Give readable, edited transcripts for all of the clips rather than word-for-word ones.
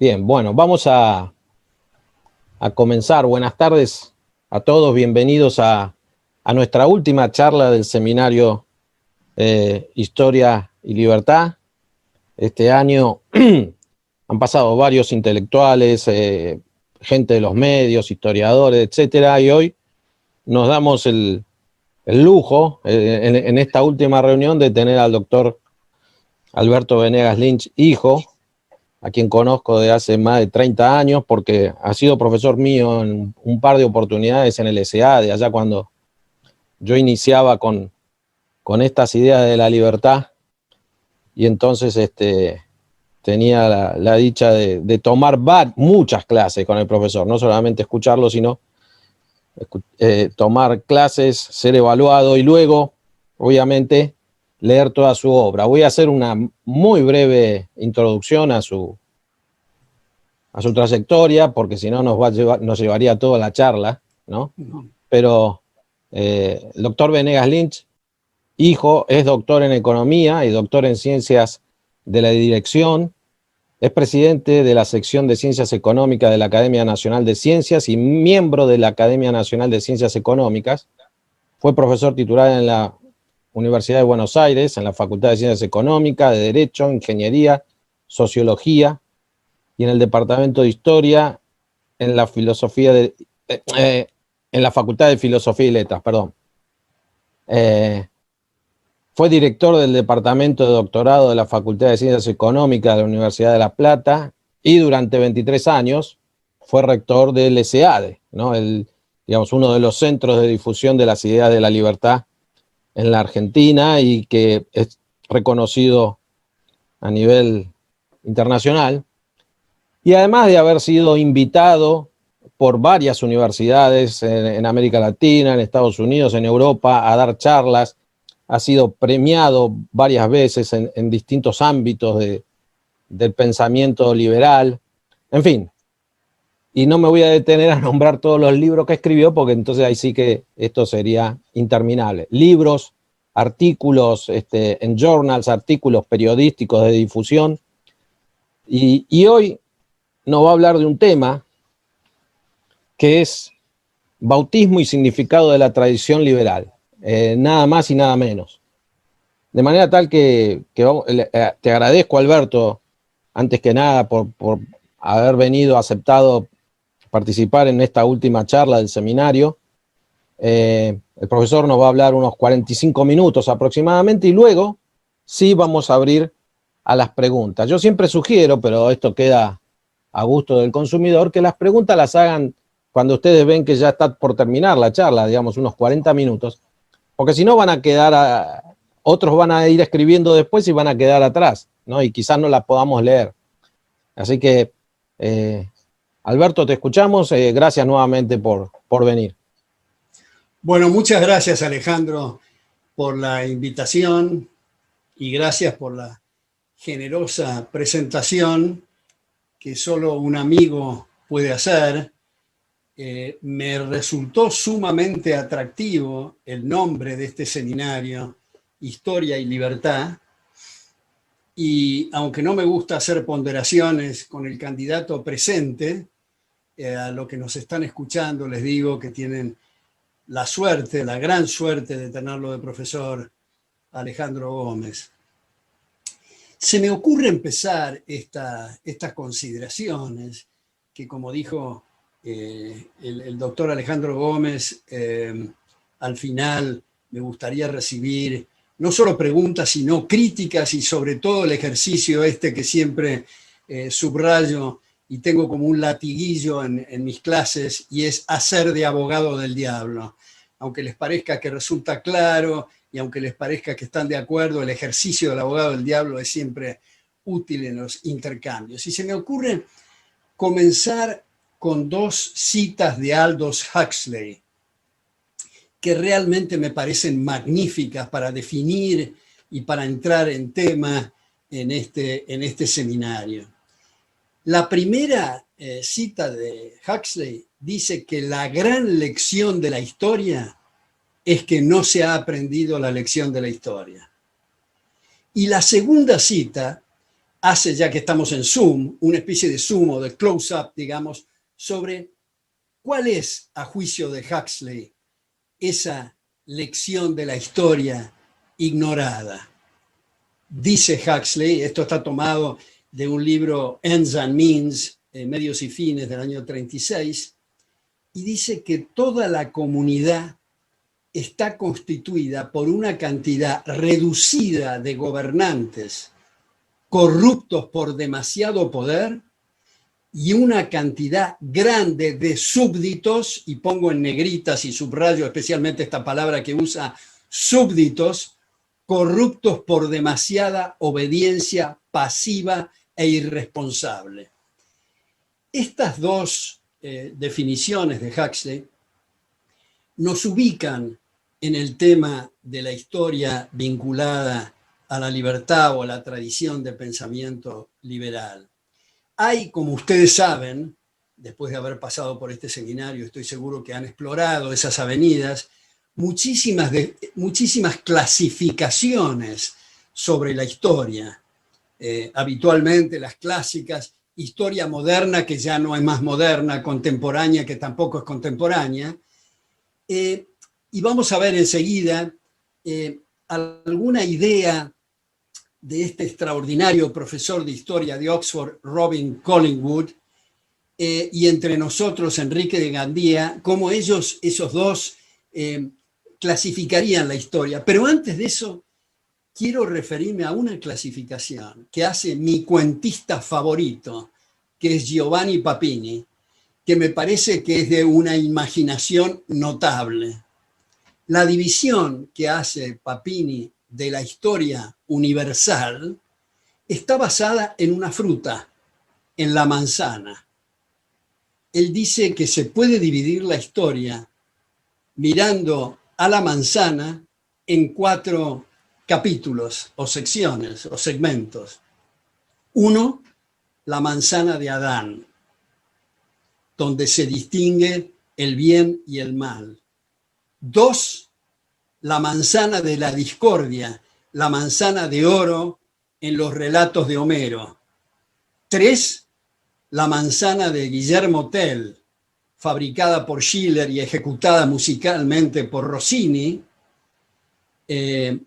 Bien, bueno, vamos a comenzar. Buenas tardes a todos, bienvenidos a nuestra última charla del seminario Historia y Libertad. Este año han pasado varios intelectuales, gente de los medios, historiadores, etcétera, y hoy nos damos el lujo en esta última reunión de tener al doctor Alberto Venegas Lynch, hijo, a quien conozco de hace más de 30 años, porque ha sido profesor mío en un par de oportunidades en el SA, de allá cuando yo iniciaba con estas ideas de la libertad, y entonces tenía la dicha de tomar muchas clases con el profesor, no solamente escucharlo, sino tomar clases, ser evaluado y luego, obviamente, leer toda su obra. Voy a hacer una muy breve introducción a su trayectoria, porque si no nos llevaría toda la charla, ¿no? Pero el doctor Venegas Lynch, hijo, es doctor en Economía y doctor en Ciencias de la Dirección, es presidente de la sección de Ciencias Económicas de la Academia Nacional de Ciencias y miembro de la Academia Nacional de Ciencias Económicas. Fue profesor titular en la Universidad de Buenos Aires, en la Facultad de Ciencias Económicas, de Derecho, Ingeniería, Sociología, y en el Departamento de Historia en la en la Facultad de Filosofía y Letras, perdón. Fue director del Departamento de Doctorado de la Facultad de Ciencias Económicas de la Universidad de La Plata y durante 23 años fue rector del SEADE, ¿no? Digamos, uno de los centros de difusión de las ideas de la libertad en la Argentina y que es reconocido a nivel internacional. Y además de haber sido invitado por varias universidades en América Latina, en Estados Unidos, en Europa, a dar charlas, ha sido premiado varias veces en distintos ámbitos del pensamiento liberal, en fin. Y no me voy a detener a nombrar todos los libros que escribió, porque entonces ahí sí que esto sería interminable. Libros, artículos en journals, artículos periodísticos de difusión. Y hoy nos va a hablar de un tema que es bautismo y significado de la tradición liberal, nada más y nada menos. De manera tal que te agradezco, Alberto, antes que nada, por haber venido, aceptado participar en esta última charla del seminario. El profesor nos va a hablar unos 45 minutos aproximadamente y luego sí vamos a abrir a las preguntas. Yo siempre sugiero, pero esto queda a gusto del consumidor, que las preguntas las hagan cuando ustedes ven que ya está por terminar la charla, digamos unos 40 minutos, porque si no van a quedar, otros van a ir escribiendo después y van a quedar atrás, ¿no? Y quizás no las podamos leer. Así que, Alberto, te escuchamos, gracias nuevamente por venir. Bueno, muchas gracias, Alejandro, por la invitación y gracias por la generosa presentación que solo un amigo puede hacer. Me resultó sumamente atractivo el nombre de este seminario, Historia y Libertad, y aunque no me gusta hacer ponderaciones con el candidato presente, a los que nos están escuchando les digo que tienen la suerte, la gran suerte de tenerlo de profesor Alejandro Gómez. Se me ocurre empezar estas consideraciones que, como dijo el doctor Alejandro Gómez, al final me gustaría recibir no solo preguntas, sino críticas y sobre todo el ejercicio que siempre subrayo y tengo como un latiguillo en mis clases, y es hacer de abogado del diablo. Aunque les parezca que resulta claro y aunque les parezca que están de acuerdo, el ejercicio del abogado del diablo es siempre útil en los intercambios. Y se me ocurre comenzar con dos citas de Aldous Huxley, que realmente me parecen magníficas para definir y para entrar en tema en este seminario. La primera cita de Huxley dice que la gran lección de la historia es que no se ha aprendido la lección de la historia. Y la segunda cita hace, ya que estamos en Zoom, una especie de zoom o de close-up, digamos, sobre cuál es, a juicio de Huxley, esa lección de la historia ignorada. Dice Huxley, esto está tomado de un libro Ends and Means, Medios y Fines, del año 36, y dice que toda la comunidad está constituida por una cantidad reducida de gobernantes corruptos por demasiado poder y una cantidad grande de súbditos, y pongo en negritas y subrayo especialmente esta palabra que usa, súbditos, corruptos por demasiada obediencia pasiva e irresponsable. Estas dos definiciones de Huxley nos ubican en el tema de la historia vinculada a la libertad o a la tradición de pensamiento liberal. Hay, como ustedes saben, después de haber pasado por este seminario, estoy seguro que han explorado esas avenidas, muchísimas clasificaciones sobre la historia. Habitualmente las clásicas, historia moderna, que ya no es más moderna, contemporánea, que tampoco es contemporánea. Y vamos a ver enseguida alguna idea de este extraordinario profesor de historia de Oxford, Robin Collingwood, y entre nosotros, Enrique de Gandía, cómo esos dos clasificarían la historia. Pero antes de eso, quiero referirme a una clasificación que hace mi cuentista favorito, que es Giovanni Papini, que me parece que es de una imaginación notable. La división que hace Papini de la historia universal está basada en una fruta, en la manzana. Él dice que se puede dividir la historia mirando a la manzana en 4 capítulos o secciones o segmentos. 1, la manzana de Adán, donde se distingue el bien y el mal. 2, la manzana de la discordia, la manzana de oro en los relatos de Homero. 3, la manzana de Guillermo Tell, fabricada por Schiller y ejecutada musicalmente por Rossini,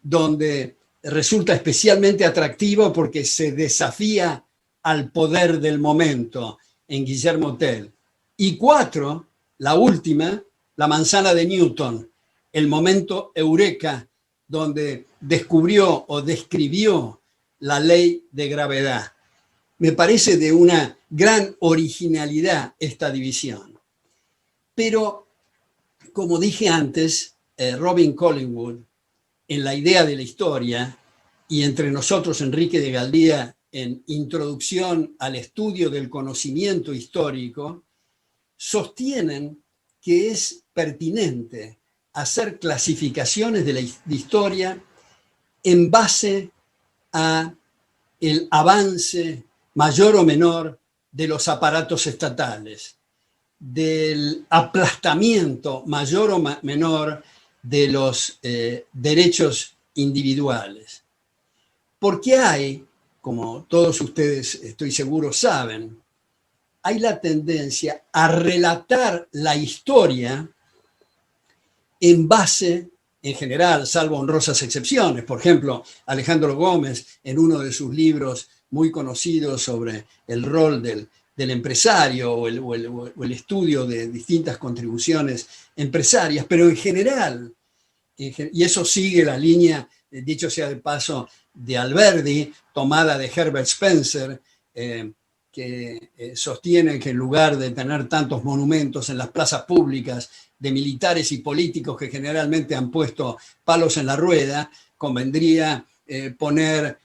donde resulta especialmente atractivo porque se desafía al poder del momento en Guillermo Tell. Y 4, la última, la manzana de Newton, el momento eureka, donde descubrió o describió la ley de gravedad. Me parece de una gran originalidad esta división. Pero, como dije antes, Robin Collingwood, en la idea de la historia, y entre nosotros Enrique de Gandía, en Introducción al estudio del conocimiento histórico, sostienen que es pertinente hacer clasificaciones de la historia en base a el avance mayor o menor de los aparatos estatales, del aplastamiento mayor o menor de los derechos individuales. Porque hay, como todos ustedes estoy seguro saben, hay la tendencia a relatar la historia en base, en general, salvo honrosas excepciones. Por ejemplo, Alejandro Gómez, en uno de sus libros muy conocidos sobre el rol del empresario o el estudio de distintas contribuciones empresarias, pero en general, y eso sigue la línea, dicho sea de paso, de Alberdi, tomada de Herbert Spencer, que sostiene que en lugar de tener tantos monumentos en las plazas públicas de militares y políticos que generalmente han puesto palos en la rueda, convendría poner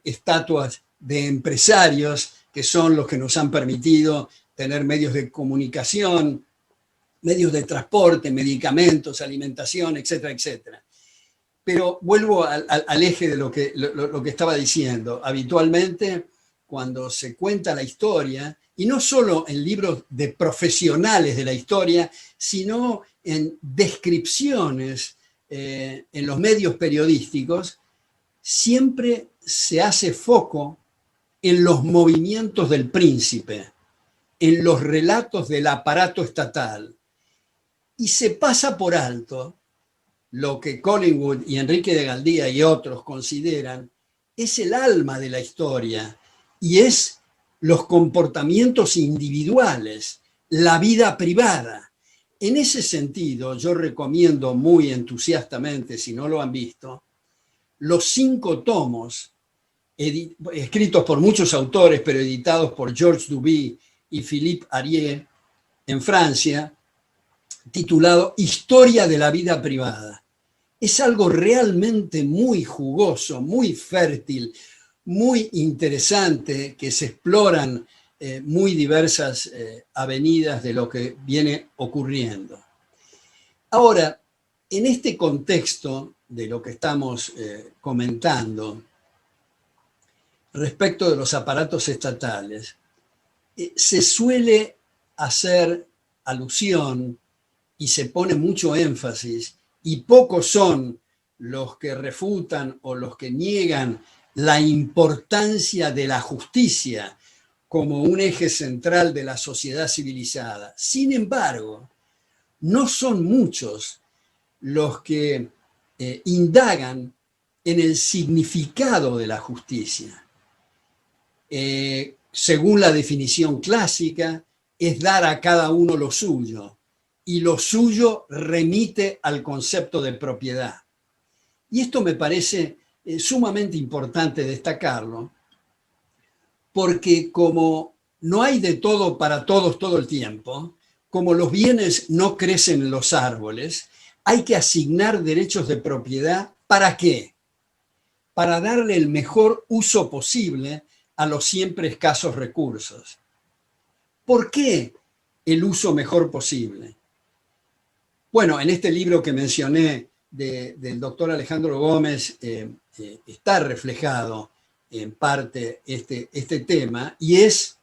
estatuas de empresarios que son los que nos han permitido tener medios de comunicación, medios de transporte, medicamentos, alimentación, etcétera, etcétera. Pero vuelvo al eje de lo que estaba diciendo. Habitualmente, cuando se cuenta la historia, y no solo en libros de profesionales de la historia, sino en descripciones en los medios periodísticos, siempre se hace foco en los movimientos del príncipe, en los relatos del aparato estatal, y se pasa por alto lo que Collingwood y Enrique de Galdía y otros consideran es el alma de la historia y es los comportamientos individuales, la vida privada. En ese sentido, yo recomiendo muy entusiastamente, si no lo han visto, los 5 tomos escritos por muchos autores, pero editados por Georges Duby y Philippe Arié en Francia, titulado Historia de la vida privada. Es algo realmente muy jugoso, muy fértil, muy interesante, que se exploran muy diversas avenidas de lo que viene ocurriendo. Ahora, en este contexto de lo que estamos comentando, respecto de los aparatos estatales, se suele hacer alusión y se pone mucho énfasis, y pocos son los que refutan o los que niegan la importancia de la justicia como un eje central de la sociedad civilizada. Sin embargo, no son muchos los que indagan en el significado de la justicia. Según la definición clásica, es dar a cada uno lo suyo, y lo suyo remite al concepto de propiedad. Y esto me parece sumamente importante destacarlo, porque como no hay de todo para todos todo el tiempo, como los bienes no crecen en los árboles, hay que asignar derechos de propiedad. ¿Para qué? Para darle el mejor uso posible a los siempre escasos recursos. ¿Por qué el uso mejor posible? Bueno, en este libro que mencioné del doctor Alejandro Gómez está reflejado en parte este tema, y es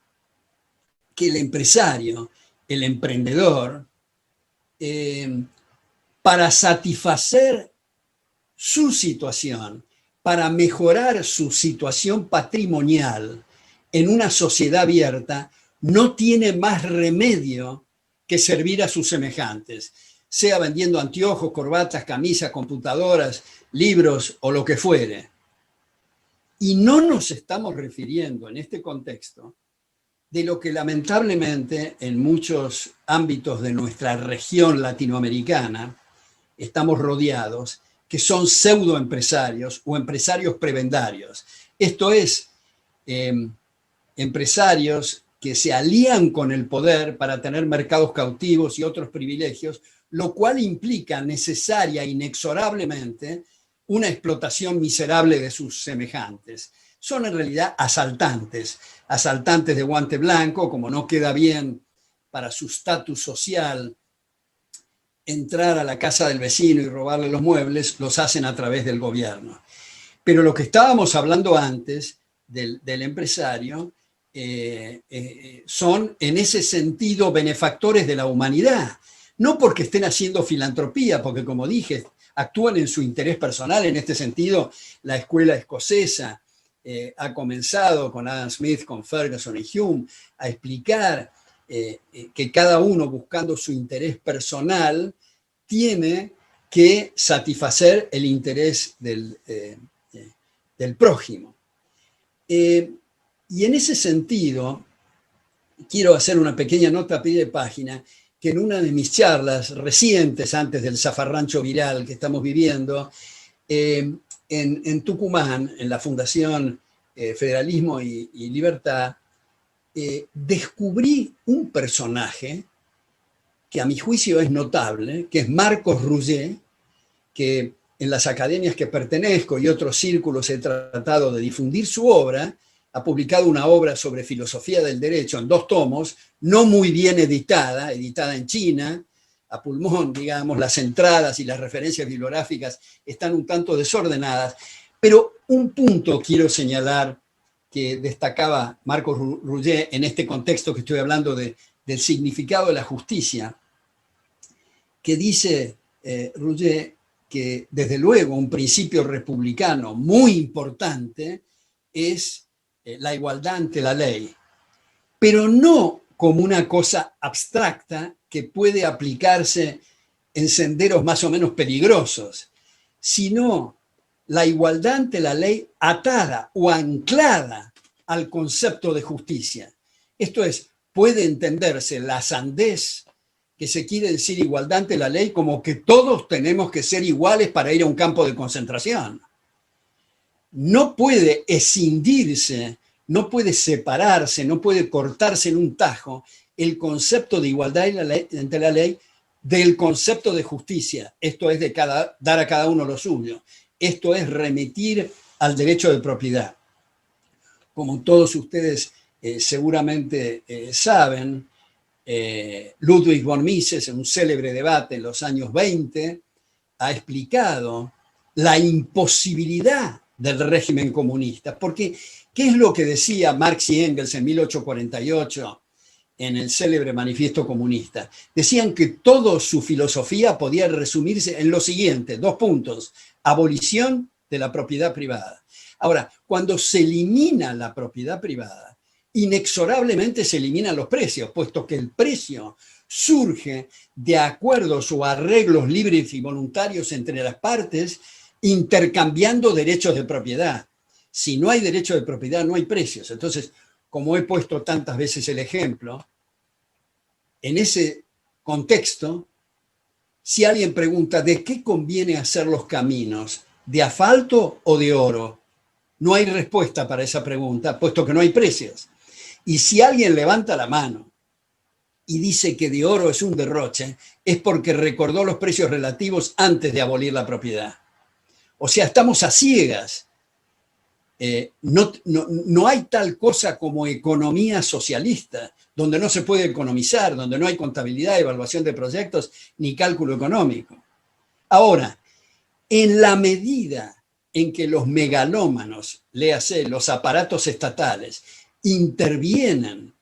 que el empresario, el emprendedor, para satisfacer su situación, para mejorar su situación patrimonial en una sociedad abierta, no tiene más remedio que servir a sus semejantes, sea vendiendo anteojos, corbatas, camisas, computadoras, libros o lo que fuere. Y no nos estamos refiriendo en este contexto de lo que lamentablemente en muchos ámbitos de nuestra región latinoamericana estamos rodeados, que son pseudoempresarios o empresarios prebendarios. Esto es, empresarios que se alían con el poder para tener mercados cautivos y otros privilegios, lo cual implica necesaria e inexorablemente una explotación miserable de sus semejantes. Son en realidad asaltantes, asaltantes de guante blanco, como no queda bien para su estatus social entrar a la casa del vecino y robarle los muebles, los hacen a través del gobierno. Pero lo que estábamos hablando antes del empresario son en ese sentido benefactores de la humanidad, no porque estén haciendo filantropía, porque como dije, actúan en su interés personal. En este sentido, la escuela escocesa ha comenzado con Adam Smith, con Ferguson y Hume, a explicar que cada uno, buscando su interés personal, tiene que satisfacer el interés del prójimo. Y en ese sentido, quiero hacer una pequeña nota a pie de página, que en una de mis charlas recientes, antes del zafarrancho viral que estamos viviendo, en Tucumán, en la Fundación Federalismo y Libertad, descubrí un personaje que a mi juicio es notable, que es Marcos Roger, que en las academias que pertenezco y otros círculos he tratado de difundir su obra. Ha publicado una obra sobre filosofía del derecho en 2 tomos, no muy bien editada en China, a pulmón, digamos, las entradas y las referencias bibliográficas están un tanto desordenadas, pero un punto quiero señalar que destacaba Marcos Roger en este contexto que estoy hablando del significado de la justicia, que dice Roger que desde luego un principio republicano muy importante es la igualdad ante la ley, pero no como una cosa abstracta que puede aplicarse en senderos más o menos peligrosos, sino la igualdad ante la ley atada o anclada al concepto de justicia. Esto es, puede entenderse la sandez que se quiere decir igualdad ante la ley como que todos tenemos que ser iguales para ir a un campo de concentración. No puede escindirse, no puede separarse, no puede cortarse en un tajo el concepto de igualdad ante la ley del concepto de justicia. Esto es dar a cada uno lo suyo. Esto es remitir al derecho de propiedad. Como todos ustedes seguramente saben, Ludwig von Mises, en un célebre debate en los años 20, ha explicado la imposibilidad del régimen comunista. Porque, ¿qué es lo que decía Marx y Engels en 1848 en el célebre Manifiesto Comunista? Decían que toda su filosofía podía resumirse en lo siguiente, 2 puntos: abolición de la propiedad privada. Ahora, cuando se elimina la propiedad privada, inexorablemente se eliminan los precios, puesto que el precio surge de acuerdos o arreglos libres y voluntarios entre las partes, intercambiando derechos de propiedad. Si no hay derecho de propiedad, no hay precios. Entonces, como he puesto tantas veces el ejemplo, en ese contexto, si alguien pregunta ¿de qué conviene hacer los caminos? ¿De asfalto o de oro? No hay respuesta para esa pregunta, puesto que no hay precios. Y si alguien levanta la mano y dice que de oro es un derroche, es porque recordó los precios relativos antes de abolir la propiedad. O sea, estamos a ciegas. No hay tal cosa como economía socialista, donde no se puede economizar, donde no hay contabilidad, evaluación de proyectos, ni cálculo económico. Ahora, en la medida en que los megalómanos, léase, los aparatos estatales, intervienen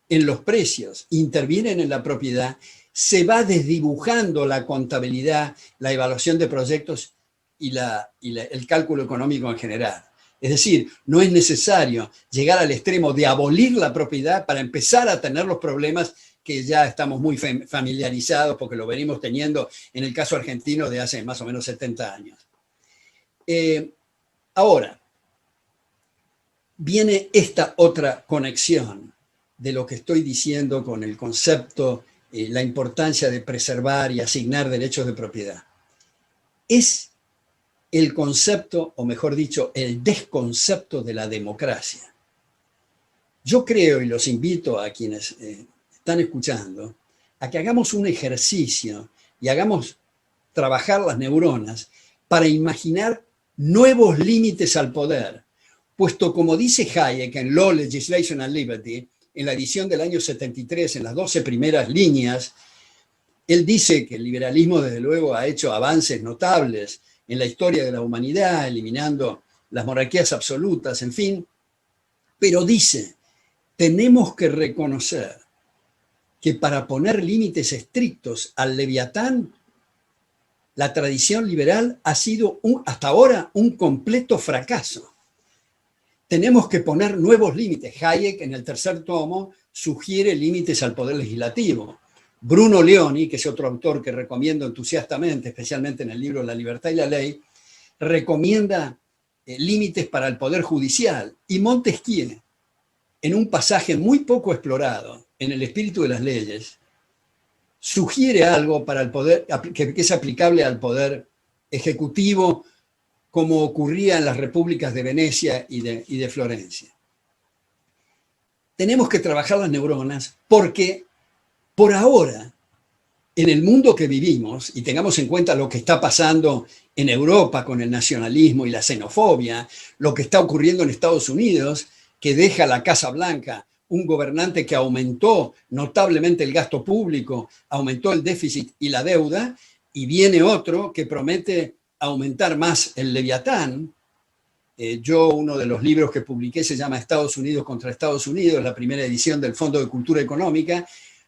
en los precios, intervienen en la propiedad, se va desdibujando la contabilidad, la evaluación de proyectos y el cálculo económico en general. Es decir, no es necesario llegar al extremo de abolir la propiedad para empezar a tener los problemas que ya estamos muy familiarizados porque lo venimos teniendo en el caso argentino de hace más o menos 70 años. Ahora, viene esta otra conexión de lo que estoy diciendo con el concepto, la importancia de preservar y asignar derechos de propiedad. Es el concepto, o mejor dicho, el desconcepto de la democracia. Yo creo, y los invito a quienes están escuchando, a que hagamos un ejercicio y hagamos trabajar las neuronas para imaginar nuevos límites al poder, puesto como dice Hayek en Law, Legislation and Liberty, en la edición del año 73, en las 12 primeras líneas, él dice que el liberalismo desde luego ha hecho avances notables en la historia de la humanidad, eliminando las monarquías absolutas, en fin, pero dice, tenemos que reconocer que para poner límites estrictos al Leviatán, la tradición liberal ha sido hasta ahora un completo fracaso. Tenemos que poner nuevos límites. Hayek, en el 3er tomo, sugiere límites al poder legislativo. Bruno Leoni, que es otro autor que recomiendo entusiastamente, especialmente en el libro La libertad y la ley, recomienda límites para el poder judicial. Y Montesquieu, en un pasaje muy poco explorado, en El espíritu de las leyes, sugiere algo para el poder, que es aplicable al poder ejecutivo, como ocurría en las repúblicas de Venecia y de Florencia. Tenemos que trabajar las neuronas porque por ahora, en el mundo que vivimos, y tengamos en cuenta lo que está pasando en Europa con el nacionalismo y la xenofobia, lo que está ocurriendo en Estados Unidos, que deja la Casa Blanca un gobernante que aumentó notablemente el gasto público, aumentó el déficit y la deuda, y viene otro que promete aumentar más el Leviatán. Uno de los libros que publiqué se llama Estados Unidos contra Estados Unidos, la primera edición del Fondo de Cultura Económica,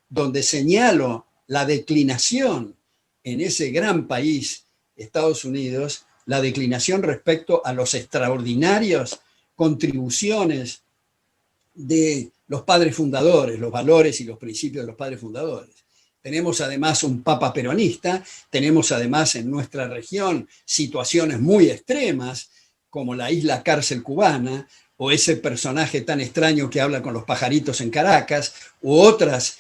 donde señalo la declinación en ese gran país, Estados Unidos, la declinación respecto a los extraordinarias contribuciones de los padres fundadores, los valores y los principios de los padres fundadores. Tenemos además un papa peronista, tenemos además en nuestra región situaciones muy extremas, como la isla cárcel cubana, o ese personaje tan extraño que habla con los pajaritos en Caracas, u otras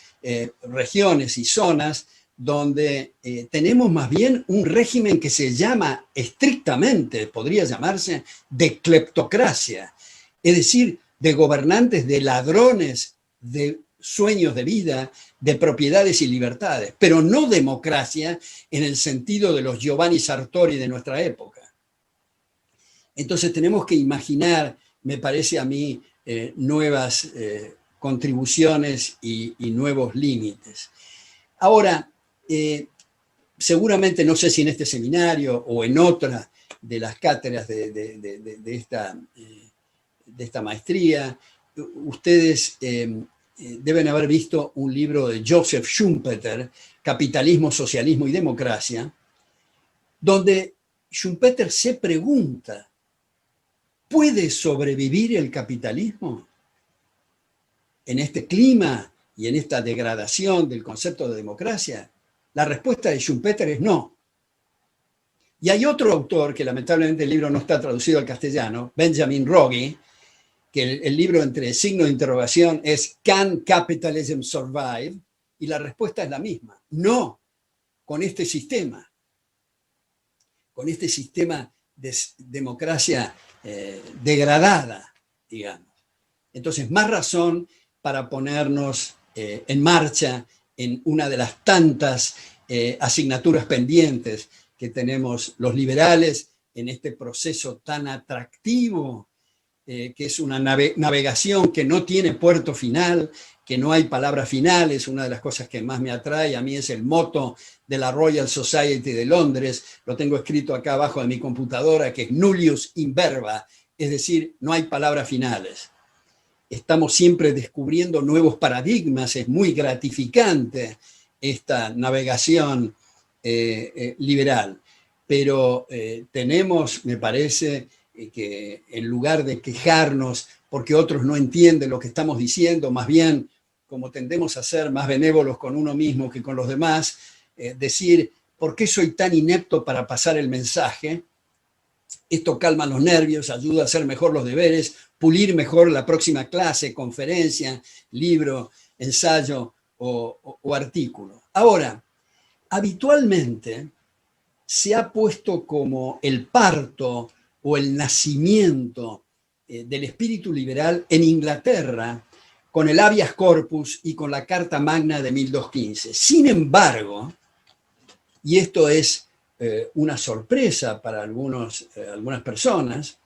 regiones y zonas donde tenemos más bien un régimen que se llama estrictamente, podría llamarse, de cleptocracia, es decir, de gobernantes, de ladrones, de sueños de vida, de propiedades y libertades, pero no democracia en el sentido de los Giovanni Sartori de nuestra época. Entonces tenemos que imaginar, me parece a mí, nuevas contribuciones y nuevos límites. Ahora, seguramente, no sé si en este seminario o en otra de las cátedras de esta maestría, ustedes deben haber visto un libro de Joseph Schumpeter, Capitalismo, Socialismo y Democracia, donde Schumpeter se pregunta, ¿puede sobrevivir el capitalismo en este clima y en esta degradación del concepto de democracia? La respuesta de Schumpeter es no. Y hay otro autor, que lamentablemente el libro no está traducido al castellano, Benjamin Rogge, que el libro entre signos de interrogación es ¿Can Capitalism Survive? Y la respuesta es la misma, no, con este sistema de democracia degradada, digamos. Entonces, más razón para ponernos en marcha en una de las tantas asignaturas pendientes que tenemos los liberales en este proceso tan atractivo, que es una navegación que no tiene puerto final, que no hay palabra final. Es una de las cosas que más me atrae. A mí es el motto de la Royal Society de Londres, lo tengo escrito acá abajo de mi computadora, que es nullius in verba, es decir, no hay palabras finales. Estamos siempre descubriendo nuevos paradigmas, es muy gratificante esta navegación liberal, pero tenemos, me parece, que en lugar de quejarnos porque otros no entienden lo que estamos diciendo, más bien, como tendemos a ser más benévolos con uno mismo que con los demás, decir, ¿por qué soy tan inepto para pasar el mensaje? Esto calma los nervios, ayuda a hacer mejor los deberes, pulir mejor la próxima clase, conferencia, libro, ensayo o artículo. Ahora, habitualmente se ha puesto como el parto o el nacimiento del espíritu liberal en Inglaterra con el habeas corpus y con la Carta Magna de 1215. Sin embargo, y esto es una sorpresa para algunas personas,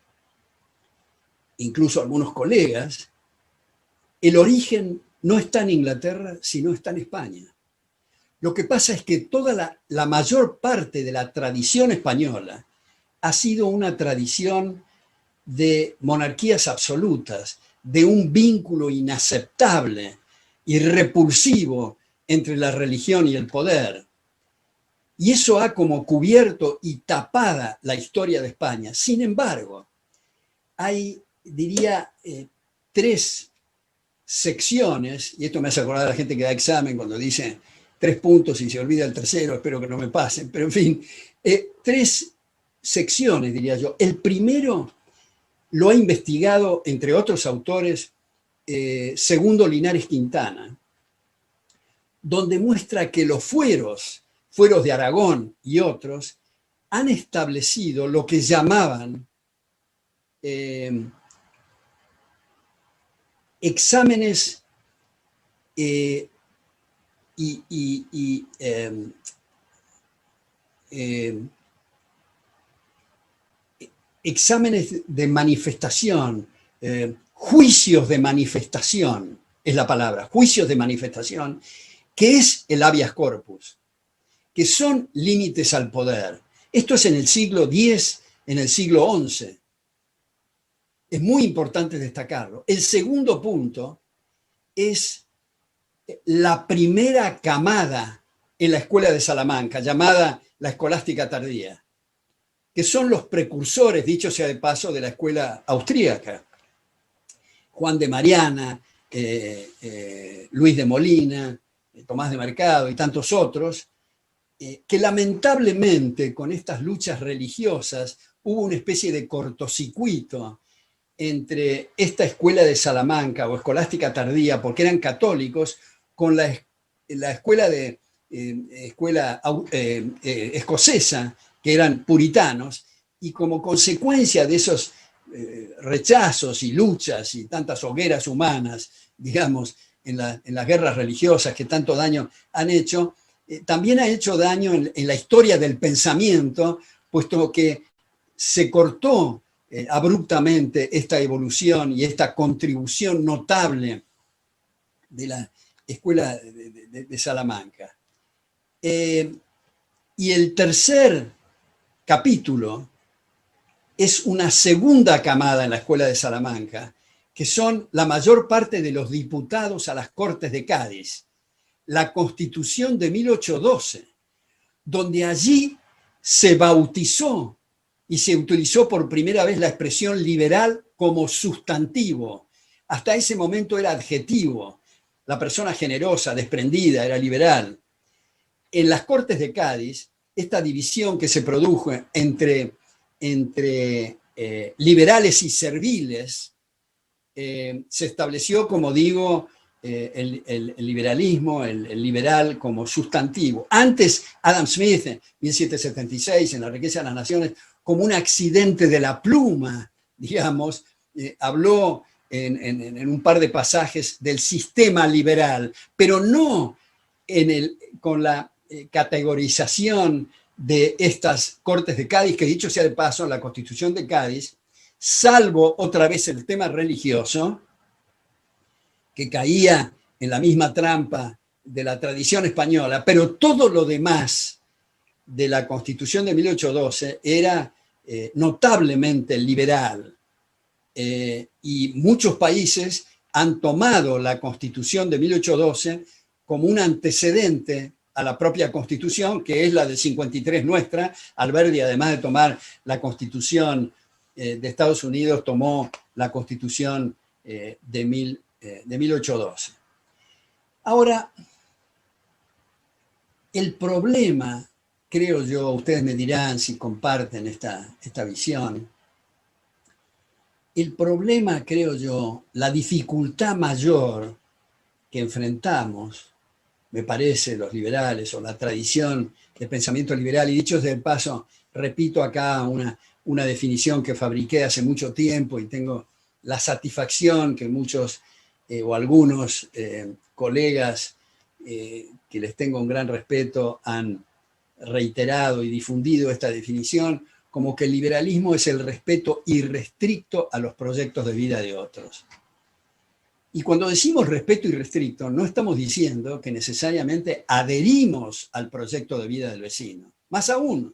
incluso algunos colegas, el origen no está en Inglaterra, sino está en España. Lo que pasa es que toda la mayor parte de la tradición española ha sido una tradición de monarquías absolutas, de un vínculo inaceptable y repulsivo entre la religión y el poder. Y eso ha como cubierto y tapada la historia de España. Sin embargo, hay, diría, 3 secciones, y esto me hace acordar a la gente que da examen cuando dice 3 puntos y se olvida el tercero, espero que no me pasen, pero en fin, 3 secciones, diría yo. El primero lo ha investigado, entre otros autores, Segundo Linares Quintana, donde muestra que los fueros de Aragón y otros, han establecido lo que llamaban exámenes exámenes de manifestación, juicios de manifestación, es la palabra, juicios de manifestación, que es el habeas corpus, que son límites al poder. Esto es en el siglo X, en el siglo XI. Es muy importante destacarlo. El segundo punto es la primera camada en la escuela de Salamanca, llamada la escolástica tardía, que son los precursores, dicho sea de paso, de la escuela austríaca. Juan de Mariana, Luis de Molina, Tomás de Mercado y tantos otros, que lamentablemente con estas luchas religiosas hubo una especie de cortocircuito entre esta escuela de Salamanca o escolástica tardía, porque eran católicos, con la escuela escocesa, que eran puritanos, y como consecuencia de esos rechazos y luchas y tantas hogueras humanas, digamos, en las guerras religiosas que tanto daño han hecho, también ha hecho daño en la historia del pensamiento, puesto que se cortó abruptamente esta evolución y esta contribución notable de la escuela de Salamanca. Y el tercer capítulo es una segunda camada en la escuela de Salamanca, que son la mayor parte de los diputados a las Cortes de Cádiz, la Constitución de 1812, donde allí se bautizó y se utilizó por primera vez la expresión liberal como sustantivo. Hasta ese momento era adjetivo. La persona generosa, desprendida, era liberal. En las Cortes de Cádiz, esta división que se produjo entre liberales y serviles se estableció, como digo, el liberalismo, el liberal como sustantivo. Antes, Adam Smith, en 1776, en La riqueza de las naciones, como un accidente de la pluma, digamos, habló en un par de pasajes del sistema liberal, pero no con la categorización de estas Cortes de Cádiz, que dicho sea de paso, la Constitución de Cádiz, salvo otra vez el tema religioso, que caía en la misma trampa de la tradición española, pero todo lo demás de la Constitución de 1812 era notablemente liberal. Y muchos países han tomado la Constitución de 1812 como un antecedente a la propia Constitución, que es la del 53 nuestra. Alberti, además de tomar la Constitución de Estados Unidos, tomó la Constitución de 1812. Ahora, el problema, creo yo, ustedes me dirán si comparten esta visión, el problema, creo yo, la dificultad mayor que enfrentamos, me parece, los liberales o la tradición de pensamiento liberal, y dicho de paso, repito acá una definición que fabriqué hace mucho tiempo y tengo la satisfacción que muchos o algunos colegas que les tengo un gran respeto han reiterado y difundido esta definición, como que el liberalismo es el respeto irrestricto a los proyectos de vida de otros. Y cuando decimos respeto irrestricto, no estamos diciendo que necesariamente adherimos al proyecto de vida del vecino. Más aún,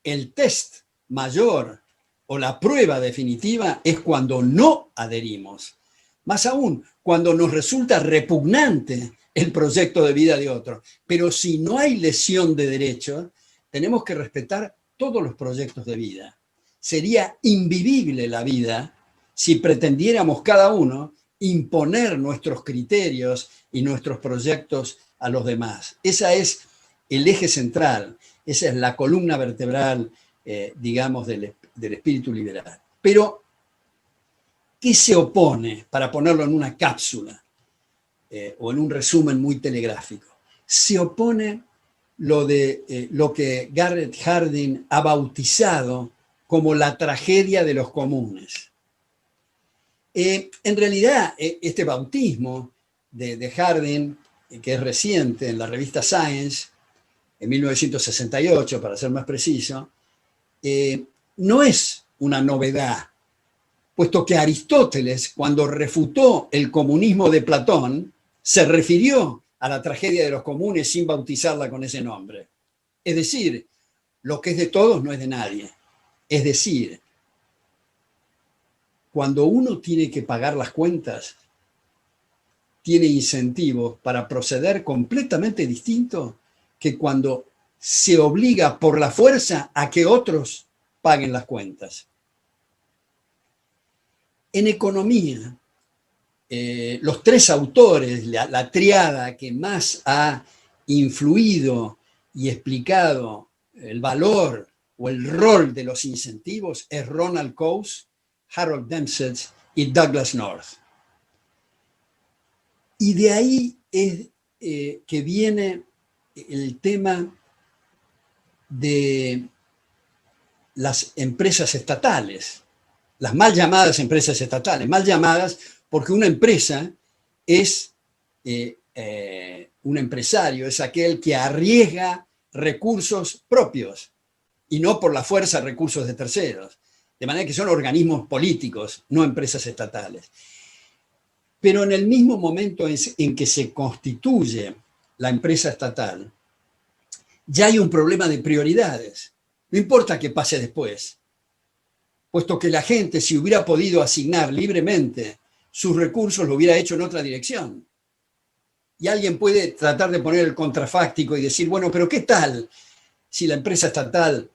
el test mayor o la prueba definitiva es cuando no adherimos. Más aún, cuando nos resulta repugnante el proyecto de vida de otro. Pero si no hay lesión de derechos, tenemos que respetar todos los proyectos de vida. Sería invivible la vida si pretendiéramos cada uno imponer nuestros criterios y nuestros proyectos a los demás. Ese es el eje central, esa es la columna vertebral, digamos, del espíritu liberal. Pero, ¿qué se opone, para ponerlo en una cápsula o en un resumen muy telegráfico? Se opone lo que Garrett Hardin ha bautizado como la tragedia de los comunes. En realidad, este bautismo de Hardin, que es reciente en la revista Science, en 1968, para ser más preciso, no es una novedad, puesto que Aristóteles, cuando refutó el comunismo de Platón, se refirió a la tragedia de los comunes sin bautizarla con ese nombre. Es decir, lo que es de todos no es de nadie. Es decir, cuando uno tiene que pagar las cuentas, tiene incentivos para proceder completamente distinto que cuando se obliga por la fuerza a que otros paguen las cuentas. En economía, los tres autores, la tríada que más ha influido y explicado el valor o el rol de los incentivos es Ronald Coase, Harold Dempsey y Douglass North. Y de ahí es que viene el tema de las empresas estatales, las mal llamadas empresas estatales, mal llamadas porque una empresa es un empresario, es aquel que arriesga recursos propios y no por la fuerza recursos de terceros. De manera que son organismos políticos, no empresas estatales. Pero en el mismo momento en que se constituye la empresa estatal, ya hay un problema de prioridades. No importa qué pase después, puesto que la gente, si hubiera podido asignar libremente sus recursos, lo hubiera hecho en otra dirección. Y alguien puede tratar de poner el contrafáctico y decir, bueno, pero ¿qué tal si la empresa estatal,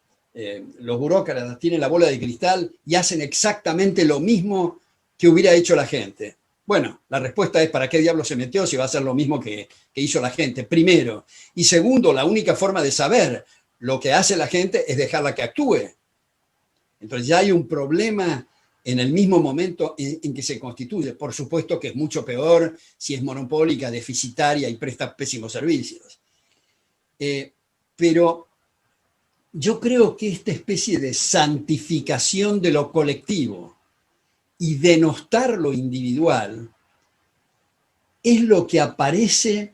los burócratas tienen la bola de cristal y hacen exactamente lo mismo que hubiera hecho la gente? Bueno, la respuesta es ¿para qué diablo se metió si va a hacer lo mismo que hizo la gente? Primero. Y segundo, la única forma de saber lo que hace la gente es dejarla que actúe. Entonces ya hay un problema en el mismo momento en que se constituye. Por supuesto que es mucho peor si es monopólica, deficitaria y presta pésimos servicios. Pero yo creo que esta especie de santificación de lo colectivo y denostar lo individual es lo que aparece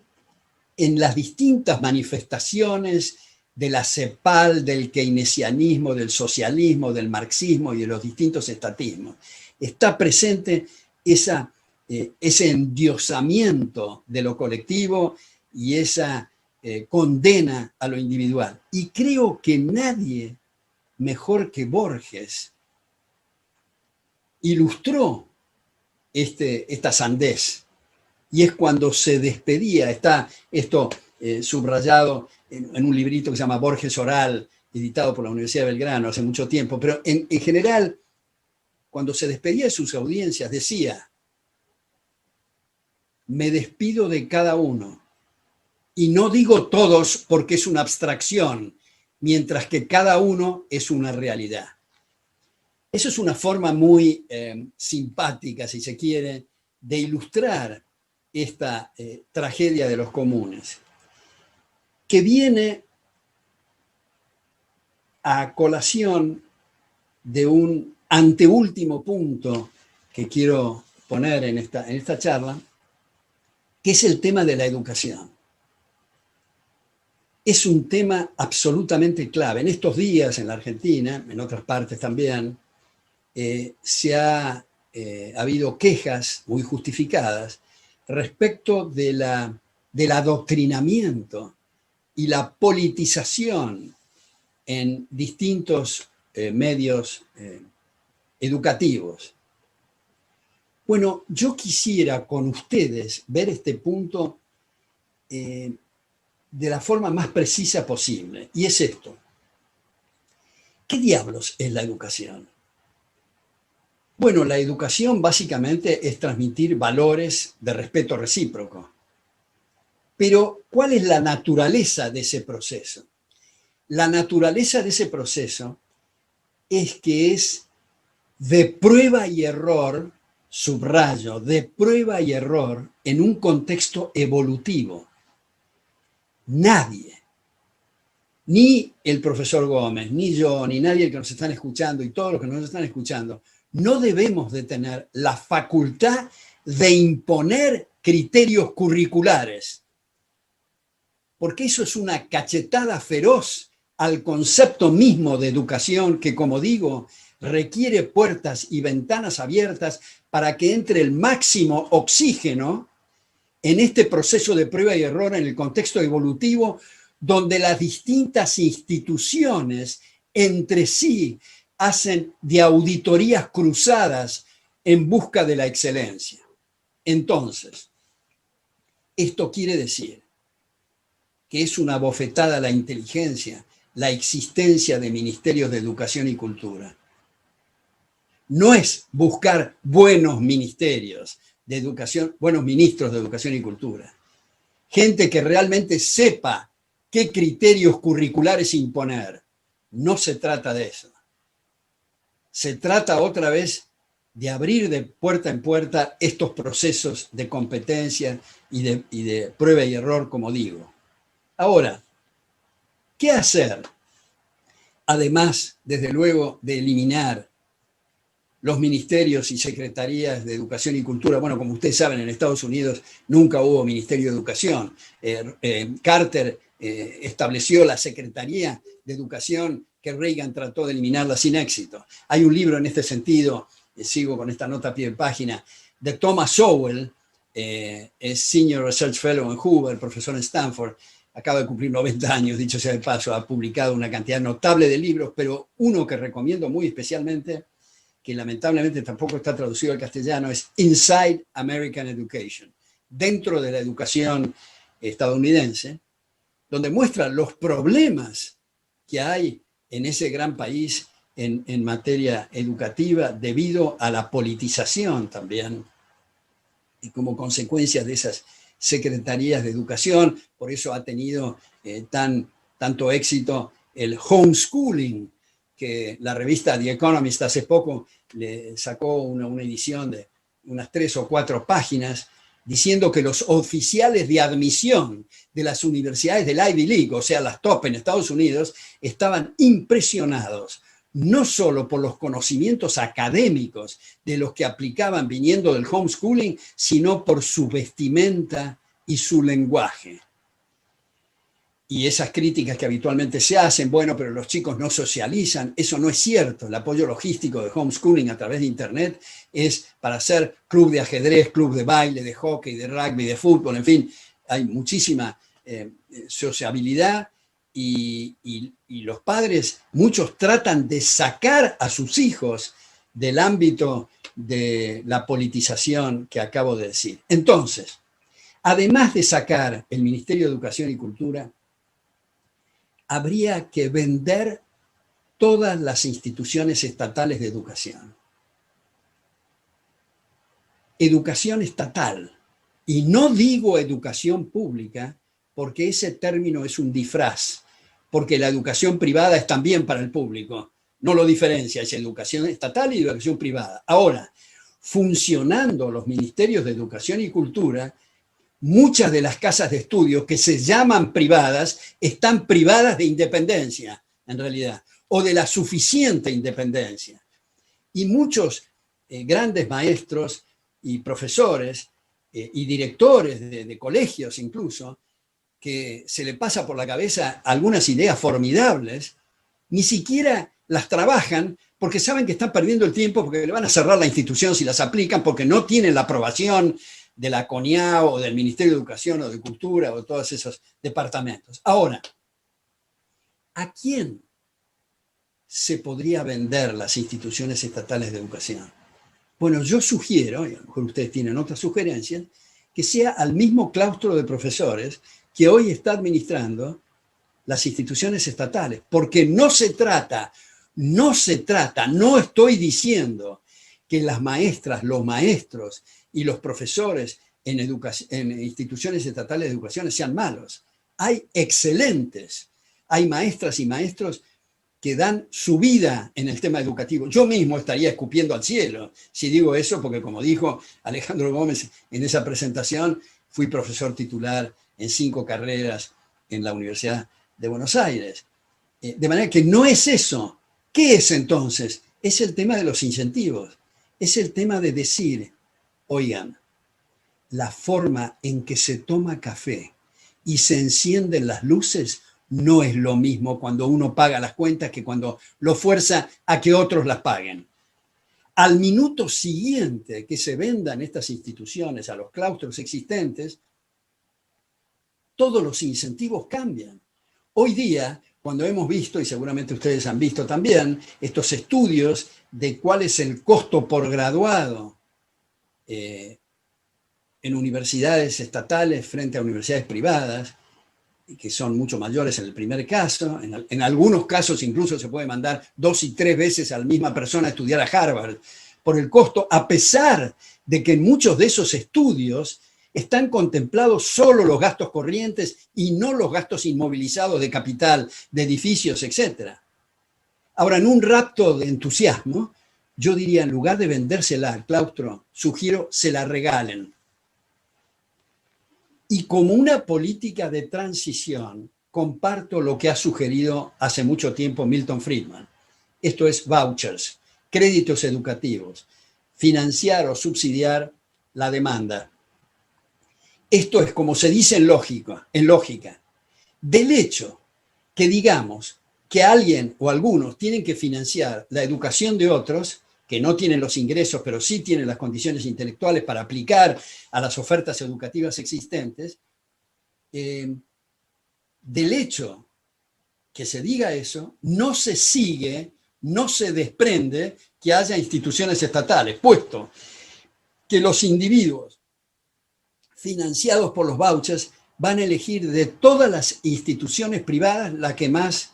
en las distintas manifestaciones de la CEPAL, del keynesianismo, del socialismo, del marxismo y de los distintos estatismos. Está presente ese endiosamiento de lo colectivo y esa condena a lo individual. Y creo que nadie mejor que Borges ilustró esta sandez. Y es cuando se despedía, está esto subrayado en un librito que se llama Borges Oral, editado por la Universidad de Belgrano hace mucho tiempo, pero en general, cuando se despedía de sus audiencias, decía, me despido de cada uno, y no digo todos porque es una abstracción, mientras que cada uno es una realidad. Eso es una forma muy simpática, si se quiere, de ilustrar esta tragedia de los comunes, que viene a colación de un anteúltimo punto que quiero poner en esta charla, que es el tema de la educación. Es un tema absolutamente clave. En estos días en la Argentina, en otras partes también, ha habido quejas muy justificadas respecto del adoctrinamiento y la politización en distintos medios educativos. Bueno, yo quisiera con ustedes ver este punto de la forma más precisa posible, y es esto. ¿Qué diablos es la educación? Bueno, la educación básicamente es transmitir valores de respeto recíproco. Pero, ¿cuál es la naturaleza de ese proceso? La naturaleza de ese proceso es que es de prueba y error, subrayo, de prueba y error en un contexto evolutivo. Nadie, ni el profesor Gómez, ni yo, ni nadie que nos están escuchando y todos los que nos están escuchando, no debemos de tener la facultad de imponer criterios curriculares, porque eso es una cachetada feroz al concepto mismo de educación que, como digo, requiere puertas y ventanas abiertas para que entre el máximo oxígeno en este proceso de prueba y error en el contexto evolutivo, donde las distintas instituciones entre sí hacen de auditorías cruzadas en busca de la excelencia. Entonces, esto quiere decir que es una bofetada a la inteligencia la existencia de ministerios de educación y cultura. No es buscar buenos ministerios, de educación, buenos ministros de educación y cultura. Gente que realmente sepa qué criterios curriculares imponer. No se trata de eso. Se trata otra vez de abrir de puerta en puerta estos procesos de competencia y de prueba y error, como digo. Ahora, ¿qué hacer? Además, desde luego, de eliminar los ministerios y secretarías de educación y cultura. Bueno, como ustedes saben, en Estados Unidos nunca hubo ministerio de educación. Carter estableció la Secretaría de Educación que Reagan trató de eliminarla sin éxito. Hay un libro en este sentido, sigo con esta nota a pie de página, de Thomas Sowell, es Senior Research Fellow en Hoover, profesor en Stanford, acaba de cumplir 90 años, dicho sea de paso, ha publicado una cantidad notable de libros, pero uno que recomiendo muy especialmente, que lamentablemente tampoco está traducido al castellano, es Inside American Education, dentro de la educación estadounidense, donde muestra los problemas que hay en ese gran país en materia educativa debido a la politización también y como consecuencia de esas secretarías de educación. Por eso ha tenido tanto éxito el homeschooling, que la revista The Economist hace poco le sacó una edición de unas 3 o 4 páginas diciendo que los oficiales de admisión de las universidades del Ivy League, o sea, las top en Estados Unidos, estaban impresionados no solo por los conocimientos académicos de los que aplicaban viniendo del homeschooling, sino por su vestimenta y su lenguaje. Y esas críticas que habitualmente se hacen, bueno, pero los chicos no socializan, eso no es cierto. El apoyo logístico de homeschooling a través de Internet es para hacer club de ajedrez, club de baile, de hockey, de rugby, de fútbol, en fin, hay muchísima sociabilidad y los padres, muchos tratan de sacar a sus hijos del ámbito de la politización que acabo de decir. Entonces, además de sacar el Ministerio de Educación y Cultura, habría que vender todas las instituciones estatales de educación. Educación estatal. Y no digo educación pública porque ese término es un disfraz, porque la educación privada es también para el público. No lo diferencia, es educación estatal y educación privada. Ahora, funcionando los ministerios de Educación y Cultura, muchas de las casas de estudio que se llaman privadas están privadas de independencia, en realidad, o de la suficiente independencia. Y muchos grandes maestros y profesores y directores de colegios incluso, que se le pasa por la cabeza algunas ideas formidables, ni siquiera las trabajan porque saben que están perdiendo el tiempo, porque le van a cerrar la institución si las aplican, porque no tienen la aprobación de la CONIA o del Ministerio de Educación o de Cultura o de todos esos departamentos. Ahora, ¿a quién se podría vender las instituciones estatales de educación? Bueno, yo sugiero, y a lo mejor ustedes tienen otras sugerencias, que sea al mismo claustro de profesores que hoy está administrando las instituciones estatales, porque no estoy diciendo que las maestras, los maestros y los profesores en instituciones estatales de educación sean malos. Hay excelentes, hay maestras y maestros que dan su vida en el tema educativo. Yo mismo estaría escupiendo al cielo si digo eso, porque como dijo Alejandro Gómez en esa presentación, fui profesor titular en 5 carreras en la Universidad de Buenos Aires. De manera que no es eso. ¿Qué es entonces? Es el tema de los incentivos. Es el tema de decir, oigan, la forma en que se toma café y se encienden las luces no es lo mismo cuando uno paga las cuentas que cuando lo fuerza a que otros las paguen. Al minuto siguiente que se vendan estas instituciones a los claustros existentes, todos los incentivos cambian. Hoy día, cuando hemos visto, y seguramente ustedes han visto también, estos estudios de cuál es el costo por graduado en universidades estatales frente a universidades privadas, que son mucho mayores en el primer caso, en algunos casos incluso se puede mandar 2 y 3 veces a la misma persona a estudiar a Harvard, por el costo, a pesar de que en muchos de esos estudios están contemplados solo los gastos corrientes y no los gastos inmovilizados de capital, de edificios, etc. Ahora, en un rapto de entusiasmo, yo diría, en lugar de vendérsela al claustro, sugiero se la regalen. Y como una política de transición, comparto lo que ha sugerido hace mucho tiempo Milton Friedman. Esto es vouchers, créditos educativos, financiar o subsidiar la demanda. Esto es como se dice en lógica. Del hecho que digamos que alguien o algunos tienen que financiar la educación de otros, que no tienen los ingresos, pero sí tienen las condiciones intelectuales para aplicar a las ofertas educativas existentes, del hecho que se diga eso, no se sigue, no se desprende que haya instituciones estatales, puesto que los individuos financiados por los vouchers van a elegir de todas las instituciones privadas la que más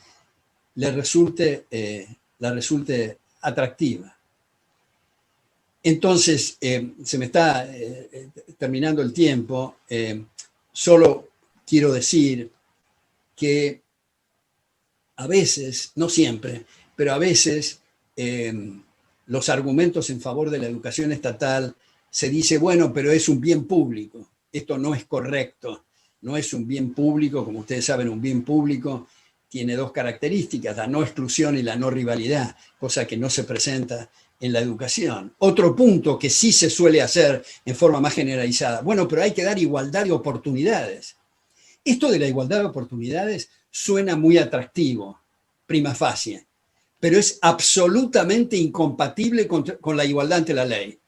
les resulte atractiva. Entonces, se me está terminando el tiempo. Solo quiero decir que a veces, no siempre, pero a veces los argumentos en favor de la educación estatal se dice, bueno, pero es un bien público. Esto no es correcto, no es un bien público. Como ustedes saben, un bien público tiene dos características, la no exclusión y la no rivalidad, cosa que no se presenta en la educación. Otro punto que sí se suele hacer en forma más generalizada, bueno, pero hay que dar igualdad de oportunidades. Esto de la igualdad de oportunidades suena muy atractivo, prima facie, pero es absolutamente incompatible con la igualdad ante la ley.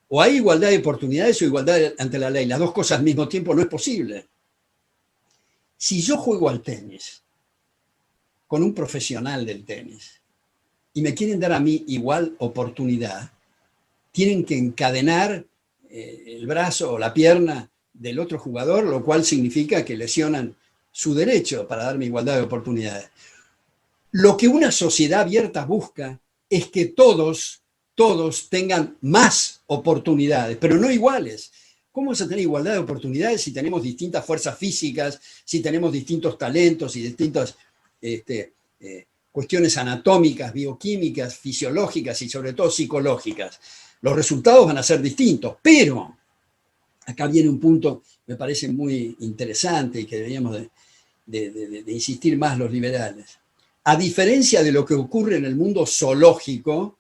O hay igualdad de oportunidades o igualdad ante la ley. Las dos cosas al mismo tiempo no es posible. Si yo juego al tenis con un profesional del tenis y me quieren dar a mí igual oportunidad, tienen que encadenar el brazo o la pierna del otro jugador, lo cual significa que lesionan su derecho para darme igualdad de oportunidades. Lo que una sociedad abierta busca es que todos tengan más oportunidades, pero no iguales. ¿Cómo vamos a tener igualdad de oportunidades si tenemos distintas fuerzas físicas, si tenemos distintos talentos y distintas cuestiones anatómicas, bioquímicas, fisiológicas y sobre todo psicológicas? Los resultados van a ser distintos, pero acá viene un punto que me parece muy interesante y que deberíamos de insistir más los liberales. A diferencia de lo que ocurre en el mundo zoológico,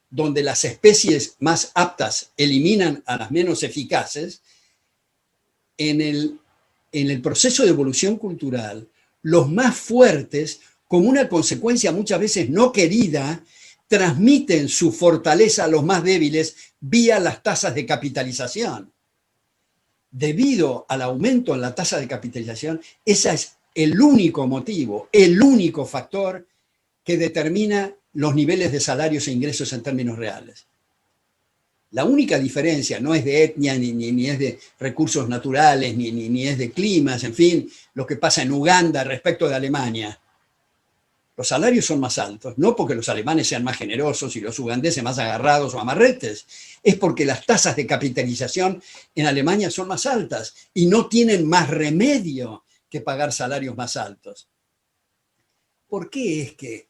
donde las especies más aptas eliminan a las menos eficaces, en el proceso de evolución cultural, los más fuertes, como una consecuencia muchas veces no querida, transmiten su fortaleza a los más débiles vía las tasas de capitalización. Debido al aumento en la tasa de capitalización, ese es el único motivo, el único factor que determina los niveles de salarios e ingresos en términos reales. La única diferencia no es de etnia, ni es de recursos naturales, ni es de climas, en fin, lo que pasa en Uganda respecto de Alemania. Los salarios son más altos, no porque los alemanes sean más generosos y los ugandeses más agarrados o amarretes, es porque las tasas de capitalización en Alemania son más altas y no tienen más remedio que pagar salarios más altos. ¿Por qué es que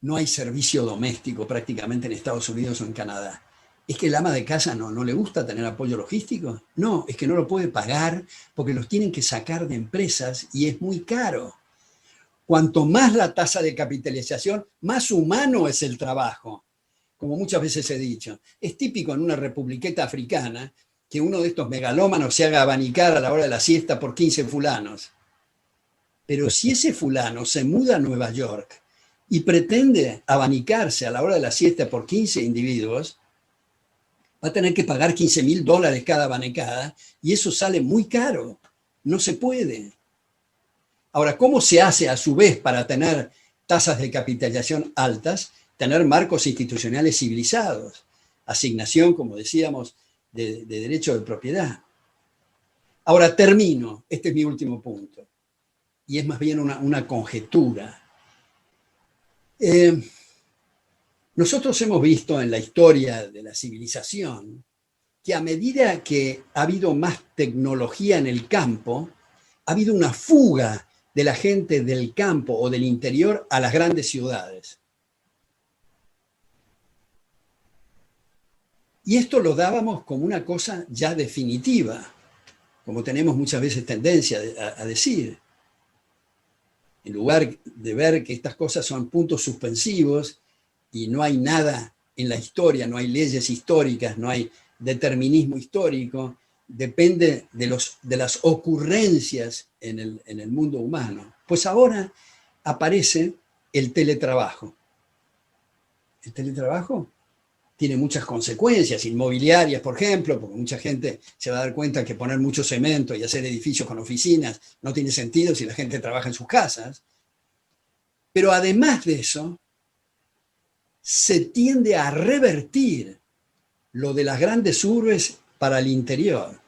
no hay servicio doméstico prácticamente en Estados Unidos o en Canadá? ¿Es que el ama de casa no le gusta tener apoyo logístico? No, es que no lo puede pagar porque los tienen que sacar de empresas y es muy caro. Cuanto más la tasa de capitalización, más humano es el trabajo. Como muchas veces he dicho, es típico en una republiqueta africana que uno de estos megalómanos se haga abanicar a la hora de la siesta por 15 fulanos. Pero si ese fulano se muda a Nueva York y pretende abanicarse a la hora de la siesta por 15 individuos, va a tener que pagar $15,000 cada abanicada y eso sale muy caro. No se puede. Ahora, ¿cómo se hace a su vez para tener tasas de capitalización altas? Tener marcos institucionales civilizados, asignación, como decíamos, de derecho de propiedad. Ahora termino, este es mi último punto, y es más bien una conjetura. Nosotros hemos visto en la historia de la civilización que a medida que ha habido más tecnología en el campo, ha habido una fuga de la gente del campo o del interior a las grandes ciudades. Y esto lo dábamos como una cosa ya definitiva, como tenemos muchas veces tendencia a decir. En lugar de ver que estas cosas son puntos suspensivos y no hay nada en la historia, no hay leyes históricas, no hay determinismo histórico, depende de las ocurrencias en el mundo humano. Pues ahora aparece el teletrabajo. El teletrabajo tiene muchas consecuencias inmobiliarias, por ejemplo, porque mucha gente se va a dar cuenta que poner mucho cemento y hacer edificios con oficinas no tiene sentido si la gente trabaja en sus casas. Pero además de eso, se tiende a revertir lo de las grandes urbes para el interior.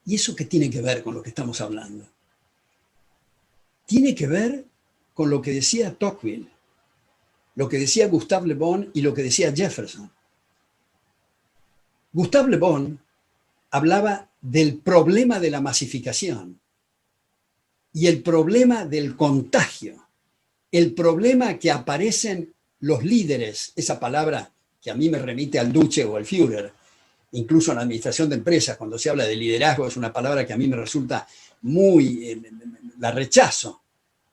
¿Y eso qué tiene que ver con lo que estamos hablando? Tiene que ver con lo que decía Tocqueville, lo que decía Gustave Le Bon y lo que decía Jefferson. Gustave Le Bon hablaba del problema de la masificación y el problema del contagio, el problema que aparecen los líderes, esa palabra que a mí me remite al Duce o al Führer, incluso en la administración de empresas, cuando se habla de liderazgo, es una palabra que a mí me resulta muy, la rechazo,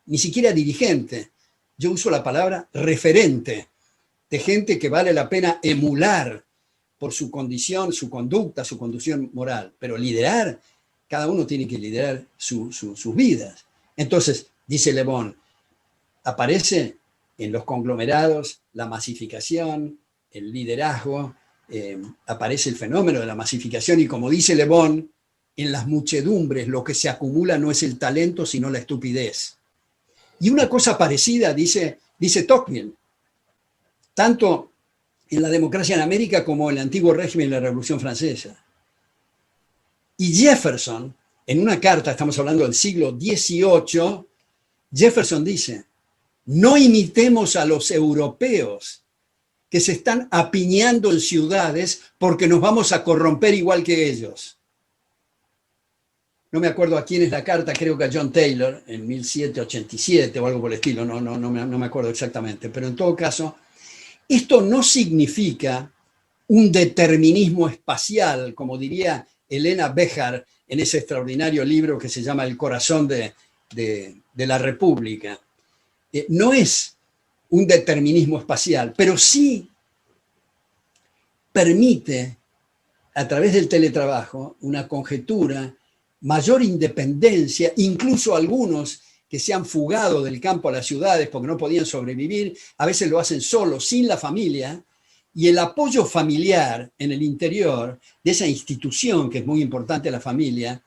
ni siquiera dirigente. Yo uso la palabra referente, de gente que vale la pena emular por su condición, su conducta, su conducción moral. Pero liderar, cada uno tiene que liderar sus vidas. Entonces, dice Le Bon, aparece en los conglomerados la masificación, el liderazgo, aparece el fenómeno de la masificación y como dice Le Bon, en las muchedumbres lo que se acumula no es el talento, sino la estupidez. Y una cosa parecida dice Tocqueville, tanto en la democracia en América como en el antiguo régimen de la Revolución Francesa. Y Jefferson, en una carta, estamos hablando del siglo XVIII, Jefferson dice, no imitemos a los europeos que se están apiñando en ciudades porque nos vamos a corromper igual que ellos. No me acuerdo a quién es la carta, creo que a John Taylor, en 1787 o algo por el estilo, no me acuerdo exactamente, pero en todo caso, esto no significa un determinismo espacial, como diría Elena Béjar en ese extraordinario libro que se llama El corazón de la República. No es un determinismo espacial, pero sí permite, a través del teletrabajo, una conjetura, mayor independencia, incluso algunos que se han fugado del campo a las ciudades porque no podían sobrevivir, a veces lo hacen solos, sin la familia, y el apoyo familiar en el interior de esa institución que es muy importante, la familia,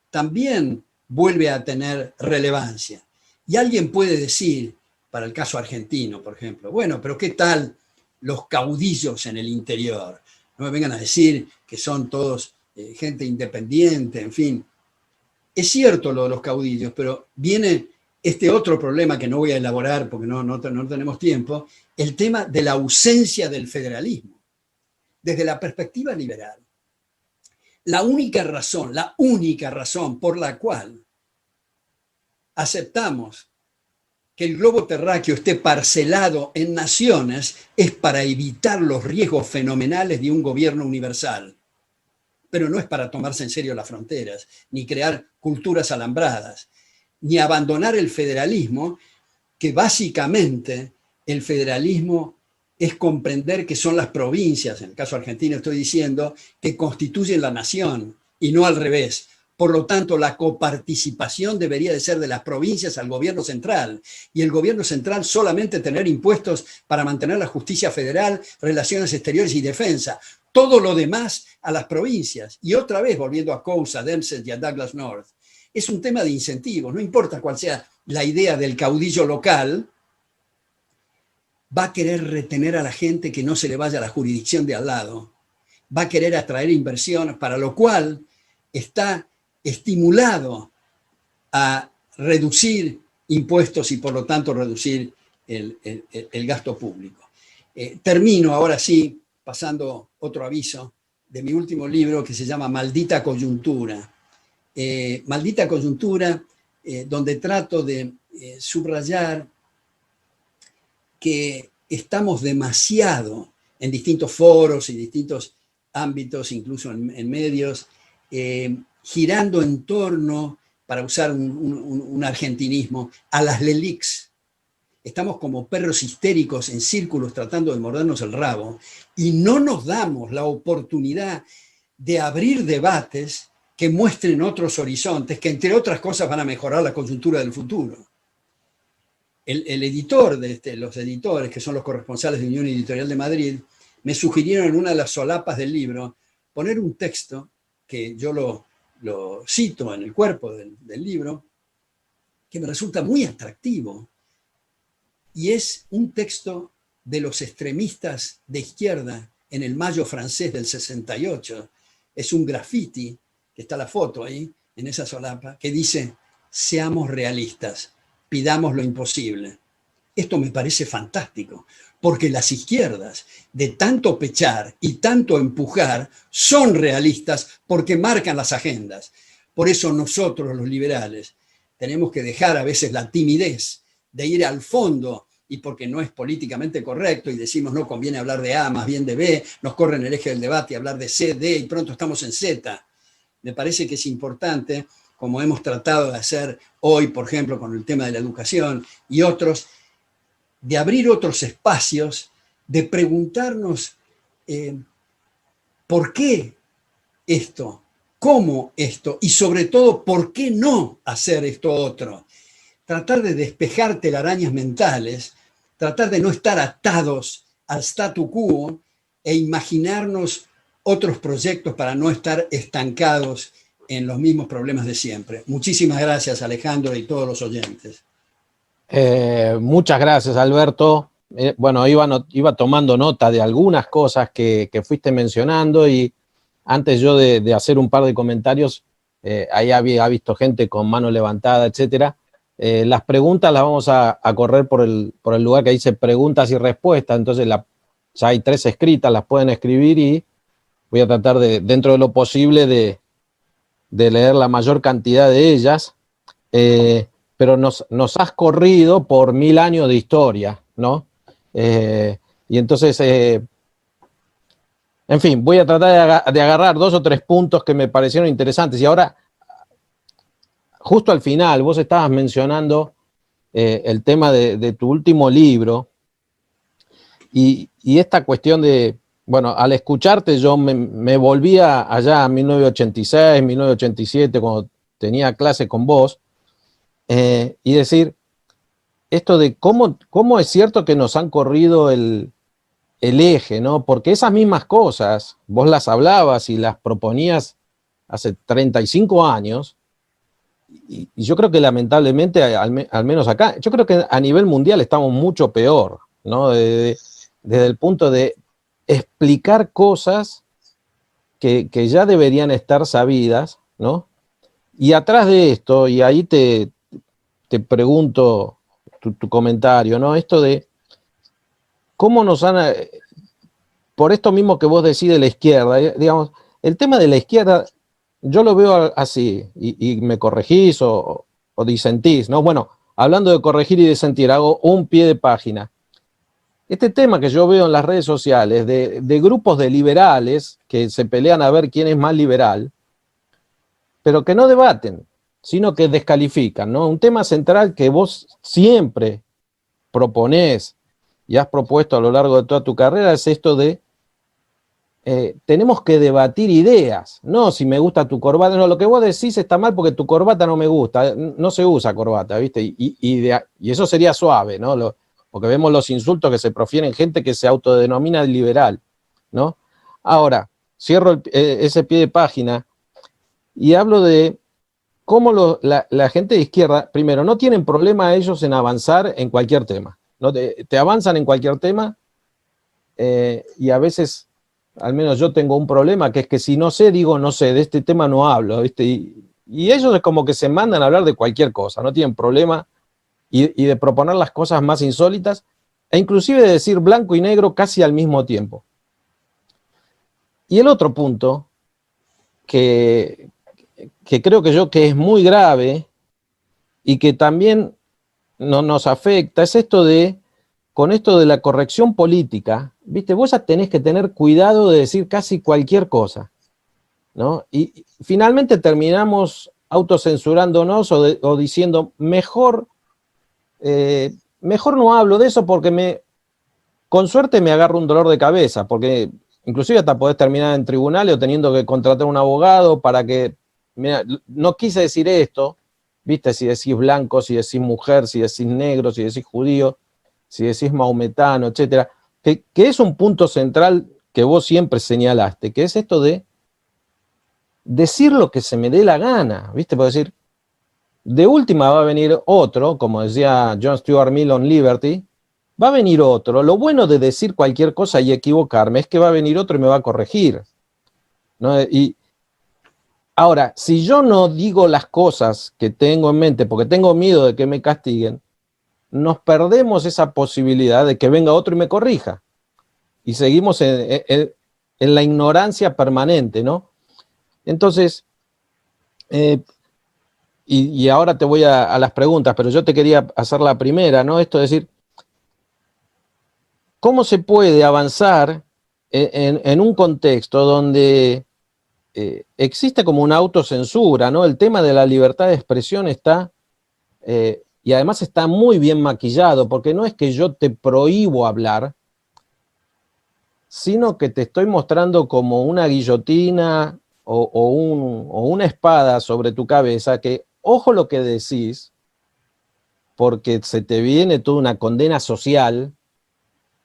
también vuelve a tener relevancia. Y alguien puede decir, para el caso argentino, por ejemplo, bueno, pero ¿qué tal los caudillos en el interior? No me vengan a decir que son todos gente independiente, en fin. Es cierto lo de los caudillos, pero viene este otro problema que no voy a elaborar porque no tenemos tiempo, el tema de la ausencia del federalismo. Desde la perspectiva liberal, la única razón por la cual aceptamos que el globo terráqueo esté parcelado en naciones es para evitar los riesgos fenomenales de un gobierno universal. Pero no es para tomarse en serio las fronteras, ni crear culturas alambradas, ni abandonar el federalismo, que básicamente el federalismo es comprender que son las provincias, en el caso argentino estoy diciendo, que constituyen la nación y no al revés. Por lo tanto, la coparticipación debería de ser de las provincias al gobierno central y el gobierno central solamente tener impuestos para mantener la justicia federal, relaciones exteriores y defensa. Todo lo demás a las provincias. Y otra vez, volviendo a Coase, a Dempsey y a Douglass North, es un tema de incentivos. No importa cuál sea la idea del caudillo local, va a querer retener a la gente que no se le vaya a la jurisdicción de al lado. Va a querer atraer inversiones, para lo cual está estimulado a reducir impuestos y por lo tanto reducir el gasto público. Termino ahora sí, pasando otro aviso, de mi último libro que se llama Maldita Coyuntura. Maldita Coyuntura, donde trato de subrayar que estamos demasiado en distintos foros y distintos ámbitos, incluso en medios, girando en torno, para usar un argentinismo, a las LELICs. Estamos como perros histéricos en círculos tratando de mordernos el rabo y no nos damos la oportunidad de abrir debates que muestren otros horizontes, que entre otras cosas van a mejorar la coyuntura del futuro. El editor los editores, que son los corresponsales de Unión Editorial de Madrid, me sugirieron en una de las solapas del libro poner un texto que yo lo cito en el cuerpo del libro, que me resulta muy atractivo. Y es un texto de los extremistas de izquierda en el Mayo francés del 68. Es un graffiti, que está la foto ahí, en esa solapa, que dice: seamos realistas, pidamos lo imposible. Esto me parece fantástico, porque las izquierdas, de tanto pechar y tanto empujar, son realistas porque marcan las agendas. Por eso nosotros, los liberales, tenemos que dejar a veces la timidez de ir al fondo, y porque no es políticamente correcto y decimos no conviene hablar de A más bien de B, nos corren el eje del debate y hablar de C, D, y pronto estamos en Z. Me parece que es importante, como hemos tratado de hacer hoy, por ejemplo, con el tema de la educación y otros, de abrir otros espacios, de preguntarnos ¿por qué esto? ¿Cómo esto? Y sobre todo, ¿por qué no hacer esto otro? Tratar de despejar telarañas mentales, tratar de no estar atados al statu quo e imaginarnos otros proyectos para no estar estancados en los mismos problemas de siempre. Muchísimas gracias, Alejandro, y todos los oyentes. Muchas gracias, Alberto. Bueno, iba tomando nota de algunas cosas que fuiste mencionando, y antes yo de hacer un par de comentarios, ahí había visto gente con mano levantada, etcétera. Las preguntas las vamos a correr por el lugar que dice preguntas y respuestas, entonces ya hay 3 escritas, las pueden escribir y voy a tratar dentro de lo posible de leer la mayor cantidad de ellas, pero nos has corrido por 1000 años de historia, ¿no? Y entonces, en fin, voy a tratar de agarrar 2 o 3 puntos que me parecieron interesantes. Y ahora, justo al final, vos estabas mencionando el tema de tu último libro y esta cuestión de, bueno, al escucharte yo me volvía allá a 1986, 1987, cuando tenía clase con vos, y decir, esto de cómo es cierto que nos han corrido el eje, ¿no? Porque esas mismas cosas, vos las hablabas y las proponías hace 35 años, y yo creo que lamentablemente, al menos acá, yo creo que a nivel mundial estamos mucho peor, ¿no? Desde el punto de explicar cosas que ya deberían estar sabidas, ¿no? Y atrás de esto, y ahí te pregunto tu comentario, ¿no? Esto de cómo nos han, por esto mismo que vos decís de la izquierda, digamos, el tema de la izquierda, yo lo veo así, y me corregís o disentís, ¿no? Bueno, hablando de corregir y disentir, hago un pie de página. Este tema que yo veo en las redes sociales de grupos de liberales que se pelean a ver quién es más liberal, pero que no debaten, sino que descalifican, ¿no? Un tema central que vos siempre proponés y has propuesto a lo largo de toda tu carrera es esto de tenemos que debatir ideas, no si me gusta tu corbata, no, lo que vos decís está mal porque tu corbata no me gusta, no se usa corbata, ¿viste? Y eso sería suave, ¿no? Porque vemos los insultos que se profieren gente que se autodenomina liberal, ¿no? Ahora, cierro ese pie de página y hablo de cómo la gente de izquierda, primero, no tienen problema ellos en avanzar en cualquier tema, ¿no? Te avanzan en cualquier tema, y a veces, al menos yo tengo un problema, que es que si no sé, digo no sé, de este tema no hablo, ¿viste? Y ellos es como que se mandan a hablar de cualquier cosa, no tienen problema, y de proponer las cosas más insólitas, e inclusive de decir blanco y negro casi al mismo tiempo. Y el otro punto, que creo que es muy grave y que también nos afecta, es esto de, con esto de la corrección política, ¿viste? Vos ya tenés que tener cuidado de decir casi cualquier cosa, ¿no? Y finalmente terminamos autocensurándonos o diciendo, mejor no hablo de eso porque con suerte me agarro un dolor de cabeza, porque inclusive hasta podés terminar en tribunales o teniendo que contratar un abogado para que, mira, no quise decir esto, viste, si decís blanco, si decís mujer, si decís negro, si decís judío, si decís maometano, etcétera, que es un punto central que vos siempre señalaste, que es esto de decir lo que se me dé la gana, viste, por decir, de última va a venir otro, como decía John Stuart Mill on Liberty, va a venir otro. Lo bueno de decir cualquier cosa y equivocarme es que va a venir otro y me va a corregir, ¿no? Y ahora, si yo no digo las cosas que tengo en mente porque tengo miedo de que me castiguen, nos perdemos esa posibilidad de que venga otro y me corrija. Y seguimos en la ignorancia permanente, ¿no? Entonces, y ahora te voy a las preguntas, pero yo te quería hacer la primera, ¿no? Esto es decir, ¿cómo se puede avanzar en un contexto donde existe como una autocensura, ¿no? El tema de la libertad de expresión está, y además está muy bien maquillado, porque no es que yo te prohíbo hablar, sino que te estoy mostrando como una guillotina o una espada sobre tu cabeza, que ojo lo que decís, porque se te viene toda una condena social,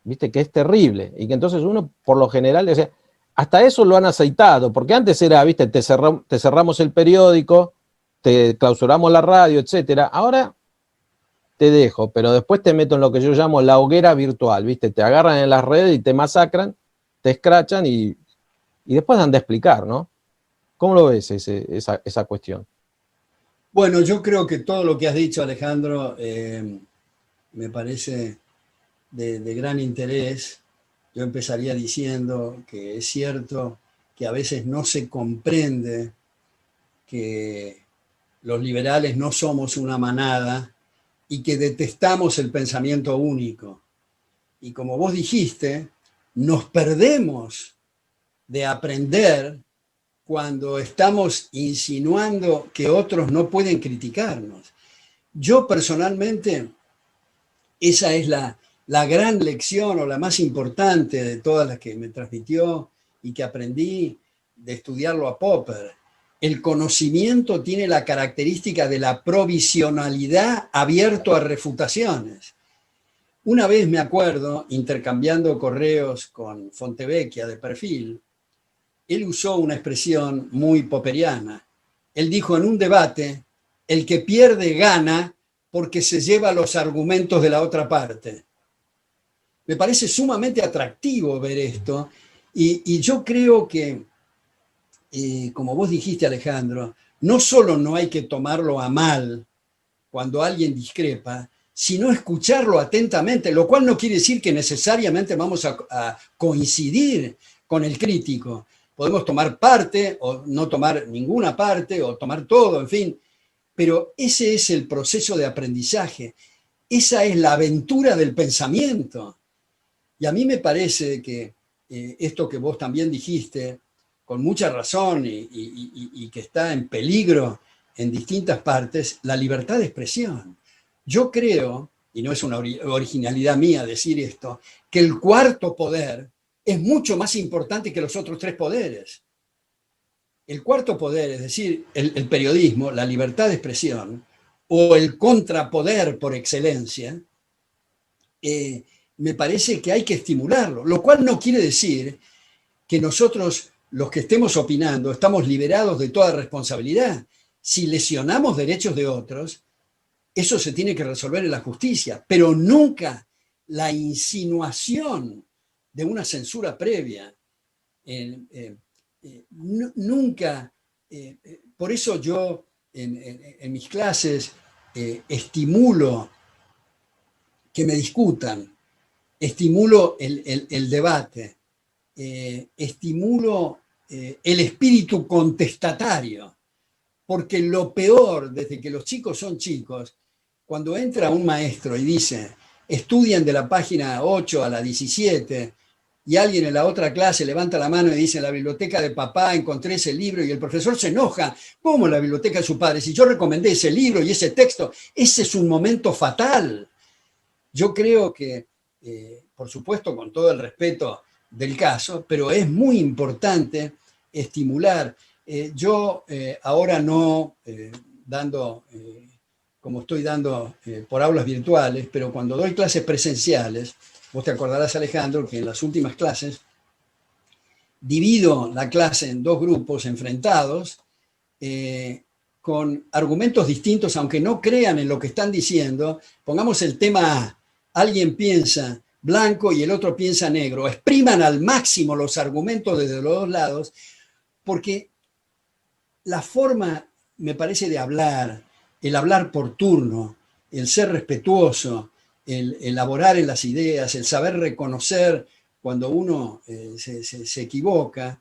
viste, que es terrible, y que entonces uno, por lo general, o sea, hasta eso lo han aceitado, porque antes era, viste, te cerramos el periódico, te clausuramos la radio, etcétera. Ahora te dejo, pero después te meto en lo que yo llamo la hoguera virtual, viste, te agarran en las redes y te masacran, te escrachan y después dan de explicar, ¿no? ¿Cómo lo ves esa cuestión? Bueno, yo creo que todo lo que has dicho, Alejandro, me parece de gran interés. Yo empezaría diciendo que es cierto que a veces no se comprende que los liberales no somos una manada y que detestamos el pensamiento único. Y como vos dijiste, nos perdemos de aprender cuando estamos insinuando que otros no pueden criticarnos. Yo personalmente, esa es la gran lección o la más importante de todas las que me transmitió y que aprendí de estudiarlo a Popper. El conocimiento tiene la característica de la provisionalidad abierto a refutaciones. Una vez me acuerdo, intercambiando correos con Fontevecchia de perfil, él usó una expresión muy popperiana. Él dijo en un debate, el que pierde gana porque se lleva los argumentos de la otra parte. Me parece sumamente atractivo ver esto y yo creo que, como vos dijiste, Alejandro, no solo no hay que tomarlo a mal cuando alguien discrepa, sino escucharlo atentamente, lo cual no quiere decir que necesariamente vamos a coincidir con el crítico. Podemos tomar parte o no tomar ninguna parte o tomar todo, en fin, pero ese es el proceso de aprendizaje, esa es la aventura del pensamiento. Y a mí me parece que esto que vos también dijiste, con mucha razón y que está en peligro en distintas partes, la libertad de expresión. Yo creo, y no es una originalidad mía decir esto, que el cuarto poder es mucho más importante que los otros tres poderes. El cuarto poder, es decir, el periodismo, la libertad de expresión, o el contrapoder por excelencia, me parece que hay que estimularlo, lo cual no quiere decir que nosotros, los que estemos opinando, estamos liberados de toda responsabilidad. Si lesionamos derechos de otros, eso se tiene que resolver en la justicia, pero nunca la insinuación de una censura previa. Nunca, por eso yo en mis clases estimulo que me discutan, estimulo el debate, estimulo el espíritu contestatario, porque lo peor, desde que los chicos son chicos, cuando entra un maestro y dice, estudian de la página 8 a la 17, y alguien en la otra clase levanta la mano y dice, en la biblioteca de papá encontré ese libro, y el profesor se enoja, ¿cómo en la biblioteca de su padre? Si yo recomendé ese libro y ese texto, ese es un momento fatal. Yo creo que, por supuesto, con todo el respeto del caso, pero es muy importante estimular. Yo ahora no dando, como estoy dando por aulas virtuales, pero cuando doy clases presenciales, vos te acordarás, Alejandro, que en las últimas clases divido la clase en dos grupos enfrentados, con argumentos distintos, aunque no crean en lo que están diciendo. Pongamos el tema A, alguien piensa blanco y el otro piensa negro, expriman al máximo los argumentos desde los dos lados, porque la forma, me parece, de hablar, el hablar por turno, el ser respetuoso, el elaborar en las ideas, el saber reconocer cuando uno se equivoca,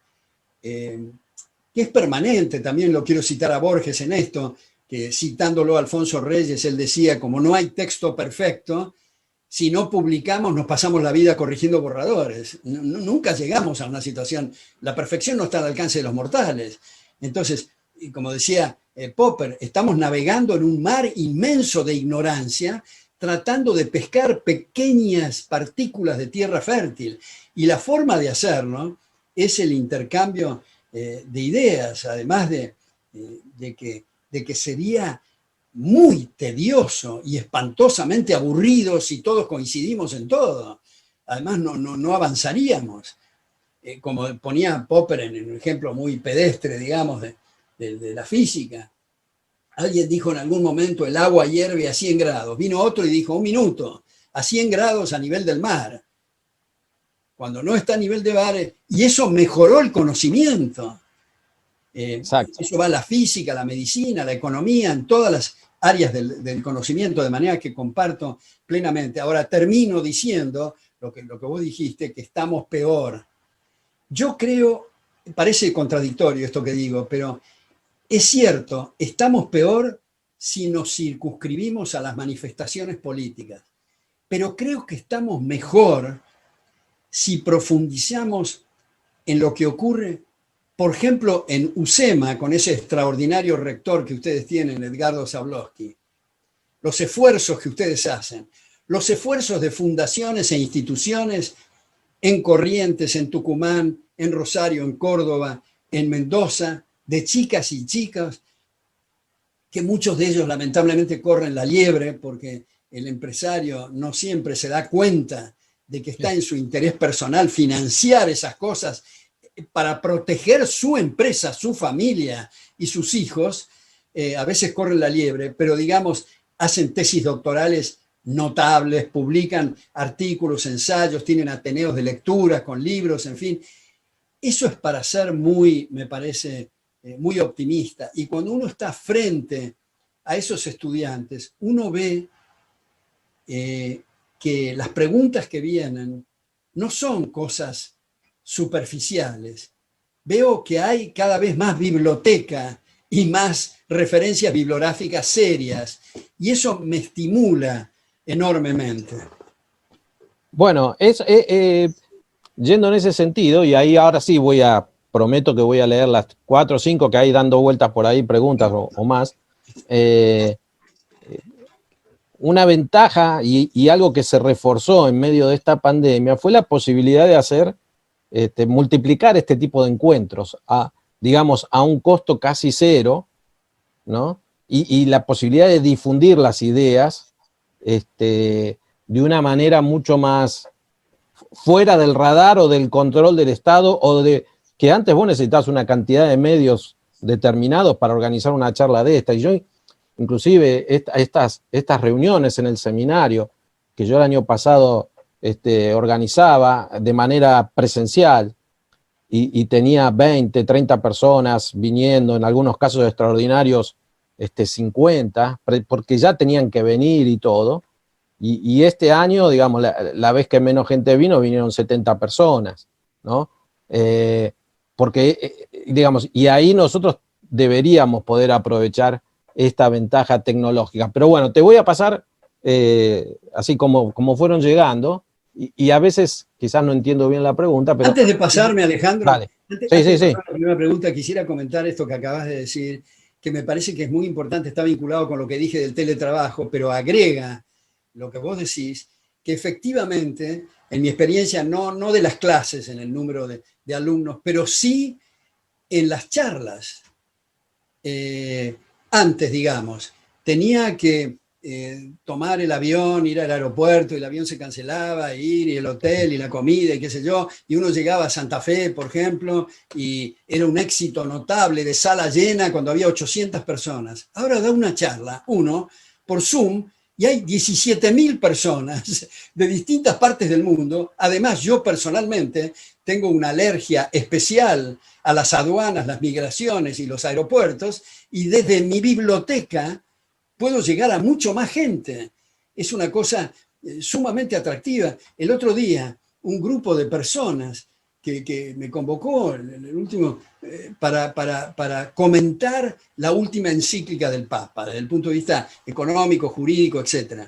que es permanente. También lo quiero citar a Borges en esto, que citándolo a Alfonso Reyes, él decía, como no hay texto perfecto, si no publicamos nos pasamos la vida corrigiendo borradores. Nunca llegamos a una situación, la perfección no está al alcance de los mortales. Entonces, como decía Popper, estamos navegando en un mar inmenso de ignorancia, tratando de pescar pequeñas partículas de tierra fértil. Y la forma de hacerlo es el intercambio de ideas, además de que sería muy tedioso y espantosamente aburrido si todos coincidimos en todo. Además, no avanzaríamos. Como ponía Popper en un ejemplo muy pedestre, digamos, de la física. Alguien dijo en algún momento, el agua hierve a 100 grados. Vino otro y dijo, 1 minuto, a 100 grados a nivel del mar. Cuando no está a nivel de mar, y eso mejoró el conocimiento. Eso va a la física, la medicina, la economía, en todas las áreas del conocimiento, de manera que comparto plenamente. Ahora termino diciendo lo que vos dijiste, que estamos peor. Yo creo, parece contradictorio esto que digo, pero es cierto, estamos peor si nos circunscribimos a las manifestaciones políticas, pero creo que estamos mejor si profundizamos en lo que ocurre, por ejemplo, en UCEMA, con ese extraordinario rector que ustedes tienen, Edgardo Zablowski, los esfuerzos que ustedes hacen, los esfuerzos de fundaciones e instituciones en Corrientes, en Tucumán, en Rosario, en Córdoba, en Mendoza, de chicas y chicas, que muchos de ellos lamentablemente corren la liebre porque el empresario no siempre se da cuenta de que está en su interés personal financiar esas cosas para proteger su empresa, su familia y sus hijos. A veces corren la liebre, pero digamos, hacen tesis doctorales notables, publican artículos, ensayos, tienen ateneos de lectura con libros, en fin. Eso es para ser muy, me parece, muy optimista. Y cuando uno está frente a esos estudiantes, uno ve que las preguntas que vienen no son cosas superficiales. Veo que hay cada vez más biblioteca y más referencias bibliográficas serias, y eso me estimula enormemente. Bueno, yendo en ese sentido, y ahí ahora sí prometo que voy a leer las 4 o 5 que hay dando vueltas por ahí, preguntas o más. Una ventaja y algo que se reforzó en medio de esta pandemia fue la posibilidad de hacer, multiplicar este tipo de encuentros digamos, a un costo casi cero, ¿no? Y la posibilidad de difundir las ideas de una manera mucho más fuera del radar o del control del Estado, o de que antes vos necesitabas una cantidad de medios determinados para organizar una charla de esta. Y yo, inclusive, estas reuniones en el seminario que yo el año pasado organizaba de manera presencial y tenía 20, 30 personas viniendo, en algunos casos extraordinarios 50, porque ya tenían que venir y todo. Y este año, digamos, la vez que menos gente vino, vinieron 70 personas, ¿no? Porque, digamos, y ahí nosotros deberíamos poder aprovechar esta ventaja tecnológica. Pero bueno, te voy a pasar, así como fueron llegando, y a veces quizás no entiendo bien la pregunta, pero... Antes de pasarme, Alejandro, Dale. antes, Sí, antes sí, de sí. pasar a la primera pregunta, quisiera comentar esto que acabas de decir, que me parece que es muy importante, está vinculado con lo que dije del teletrabajo, pero agrega lo que vos decís, que efectivamente, en mi experiencia, no de las clases, en el número de alumnos, pero sí en las charlas, antes, digamos, tenía que tomar el avión, ir al aeropuerto, y el avión se cancelaba, ir, y el hotel, y la comida, y qué sé yo, y uno llegaba a Santa Fe, por ejemplo, y era un éxito notable de sala llena cuando había 800 personas. Ahora da una charla, uno, por Zoom, y hay 17.000 personas de distintas partes del mundo. Además, yo personalmente tengo una alergia especial a las aduanas, las migraciones y los aeropuertos, y desde mi biblioteca puedo llegar a mucho más gente. Es una cosa sumamente atractiva. El otro día, un grupo de personas que me convocó en el último, para comentar la última encíclica del Papa, desde el punto de vista económico, jurídico, etc.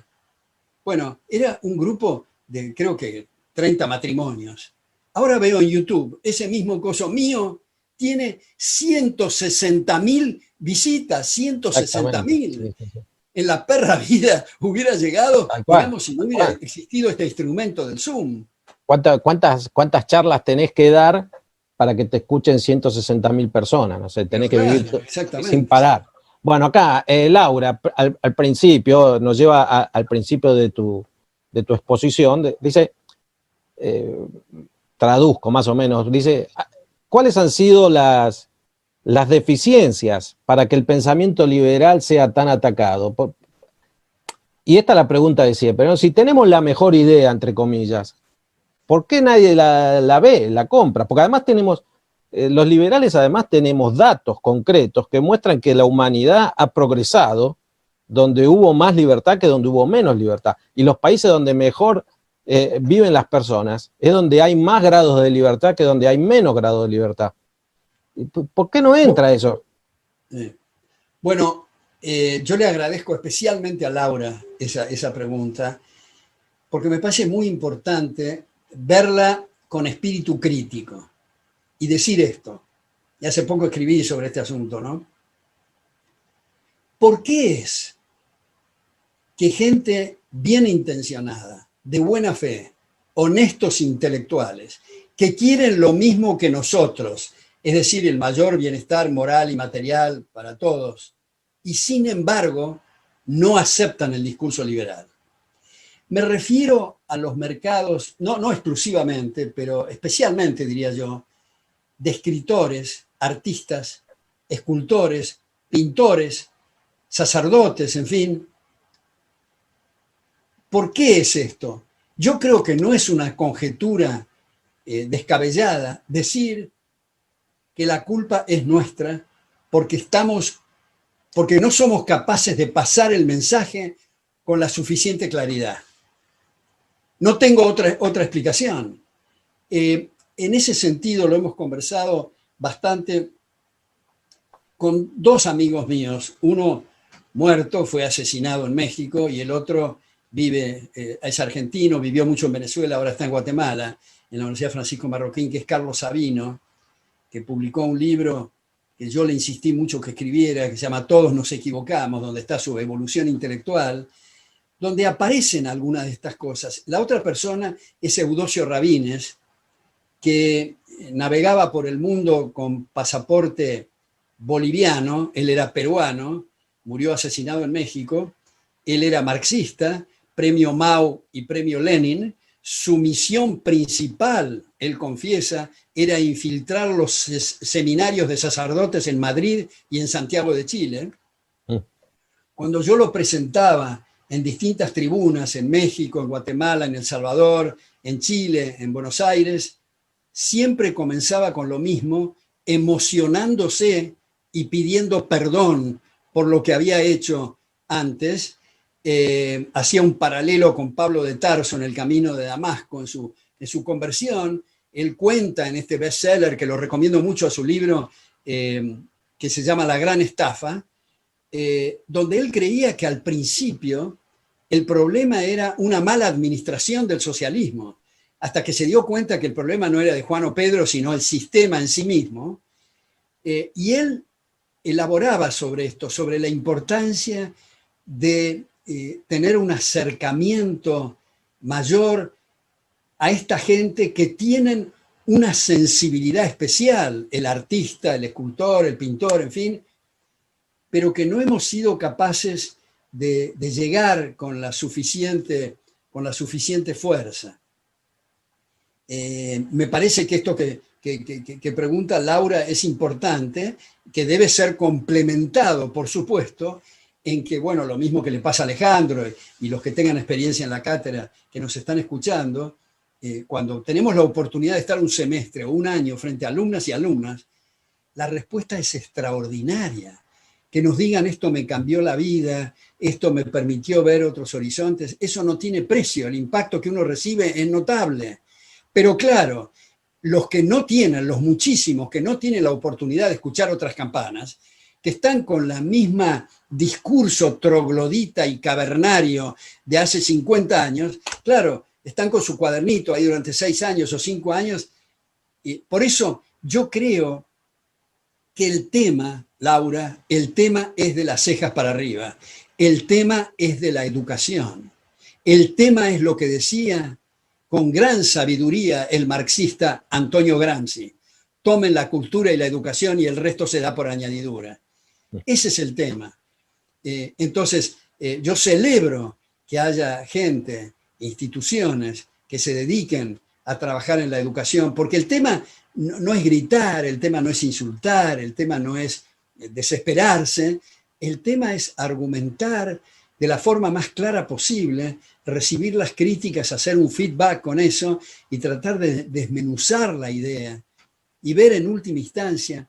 Bueno, era un grupo de creo que 30 matrimonios. Ahora veo en YouTube, ese mismo coso mío tiene 160.000 visitas, Exactamente. 160.000. Sí, sí, sí. En la perra vida hubiera llegado, Tal cual, digamos, si no tal hubiera cual. existido este instrumento del Zoom. ¿Cuántas charlas tenés que dar para que te escuchen 160.000 personas? No sé, Pero tenés que vivir claro, sin exactamente. parar. Bueno, acá, Laura, al principio, nos lleva al principio de tu exposición, dice, eh, traduzco más o menos, dice, ¿cuáles han sido las deficiencias para que el pensamiento liberal sea tan atacado? Y esta es la pregunta de siempre, ¿no? Si tenemos la mejor idea, entre comillas, ¿por qué nadie la ve, la compra? Porque además tenemos, los liberales además tenemos datos concretos que muestran que la humanidad ha progresado donde hubo más libertad que donde hubo menos libertad. Y los países donde mejor viven las personas es donde hay más grados de libertad que donde hay menos grados de libertad. ¿Por qué no entra eso? Bueno, yo le agradezco especialmente a Laura esa pregunta, porque me parece muy importante verla con espíritu crítico y decir esto. Y hace poco escribí sobre este asunto, ¿no? ¿Por qué es que gente bien intencionada, de buena fe, honestos intelectuales, que quieren lo mismo que nosotros, es decir, el mayor bienestar moral y material para todos, y sin embargo no aceptan el discurso liberal? Me refiero a los mercados, no exclusivamente, pero especialmente, diría yo, de escritores, artistas, escultores, pintores, sacerdotes, en fin. ¿Por qué es esto? Yo creo que no es una conjetura descabellada decir que la culpa es nuestra porque no somos capaces de pasar el mensaje con la suficiente claridad. No tengo otra explicación. En ese sentido lo hemos conversado bastante con dos amigos míos. Uno muerto, fue asesinado en México, y el otro es argentino, vivió mucho en Venezuela, ahora está en Guatemala, en la Universidad Francisco Marroquín, que es Carlos Sabino, que publicó un libro que yo le insistí mucho que escribiera, que se llama Todos nos equivocamos, donde está su evolución intelectual, donde aparecen algunas de estas cosas. La otra persona es Eudoxio Rabines, que navegaba por el mundo con pasaporte boliviano, él era peruano, murió asesinado en México, él era marxista, premio Mao y premio Lenin. Su misión principal, él confiesa, era infiltrar los seminarios de sacerdotes en Madrid y en Santiago de Chile. Cuando yo lo presentaba en distintas tribunas, en México, en Guatemala, en El Salvador, en Chile, en Buenos Aires, siempre comenzaba con lo mismo, emocionándose y pidiendo perdón por lo que había hecho antes, hacía un paralelo con Pablo de Tarso en el camino de Damasco, en su conversión. Él cuenta en este bestseller, que lo recomiendo mucho, a su libro, que se llama La Gran Estafa, donde él creía que al principio el problema era una mala administración del socialismo, hasta que se dio cuenta que el problema no era de Juan o Pedro, sino el sistema en sí mismo. Y él elaboraba sobre esto, sobre la importancia de tener un acercamiento mayor a esta gente que tienen una sensibilidad especial, el artista, el escultor, el pintor, en fin, pero que no hemos sido capaces de llegar con la suficiente fuerza. Me parece que esto que pregunta Laura es importante, que debe ser complementado, por supuesto, en que, bueno, lo mismo que le pasa a Alejandro y los que tengan experiencia en la cátedra que nos están escuchando, cuando tenemos la oportunidad de estar un semestre o un año frente a alumnas y alumnas, la respuesta es extraordinaria. Que nos digan esto me cambió la vida, esto me permitió ver otros horizontes, eso no tiene precio, el impacto que uno recibe es notable. Pero claro, los que no tienen, los muchísimos que no tienen la oportunidad de escuchar otras campanas, que están con la misma discurso troglodita y cavernario de hace 50 años, claro, están con su cuadernito ahí durante 6 años o 5 años. Y por eso yo creo que el tema, Laura, el tema es de las cejas para arriba, el tema es de la educación, el tema es lo que decía con gran sabiduría el marxista Antonio Gramsci: tomen la cultura y la educación y el resto se da por añadidura. Ese es el tema. Entonces, yo celebro que haya gente, instituciones que se dediquen a trabajar en la educación, porque el tema no es gritar, el tema no es insultar, el tema no es desesperarse, el tema es argumentar de la forma más clara posible, recibir las críticas, hacer un feedback con eso y tratar de desmenuzar la idea y ver en última instancia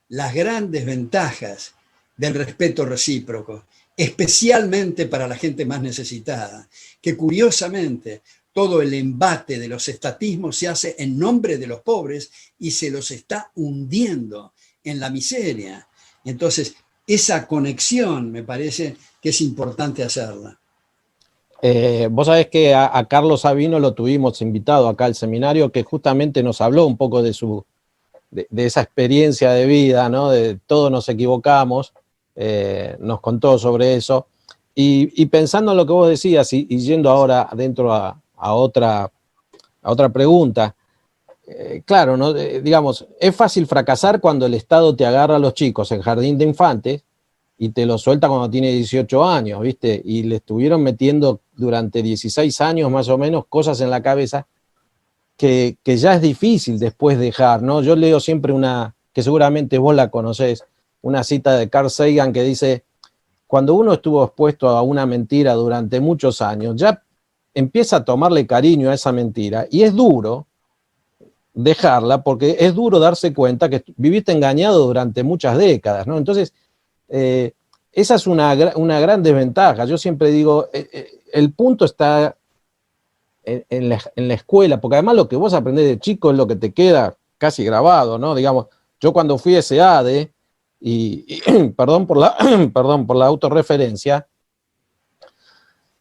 las grandes ventajas del respeto recíproco, especialmente para la gente más necesitada, que curiosamente todo el embate de los estatismos se hace en nombre de los pobres y se los está hundiendo en la miseria. Entonces, esa conexión me parece que es importante hacerla. Vos sabés que a Carlos Sabino lo tuvimos invitado acá al seminario, que justamente nos habló un poco de esa experiencia de vida, ¿no? De todos nos equivocamos, nos contó sobre eso. Y pensando en lo que vos decías y yendo ahora adentro a otra pregunta, claro, ¿no? Digamos, es fácil fracasar cuando el Estado te agarra a los chicos en jardín de infantes y te los suelta cuando tiene 18 años, ¿viste? Y le estuvieron metiendo durante 16 años más o menos cosas en la cabeza que ya es difícil después dejar, ¿no? Yo leo siempre que seguramente vos la conocés, una cita de Carl Sagan que dice: cuando uno estuvo expuesto a una mentira durante muchos años, ya empieza a tomarle cariño a esa mentira y es duro dejarla, porque es duro darse cuenta que viviste engañado durante muchas décadas, ¿no? Entonces, esa es una gran desventaja. Yo siempre digo, el punto está en la escuela, porque además lo que vos aprendés de chico es lo que te queda casi grabado, ¿no? Digamos, yo cuando fui a SEADE, y perdón por la autorreferencia,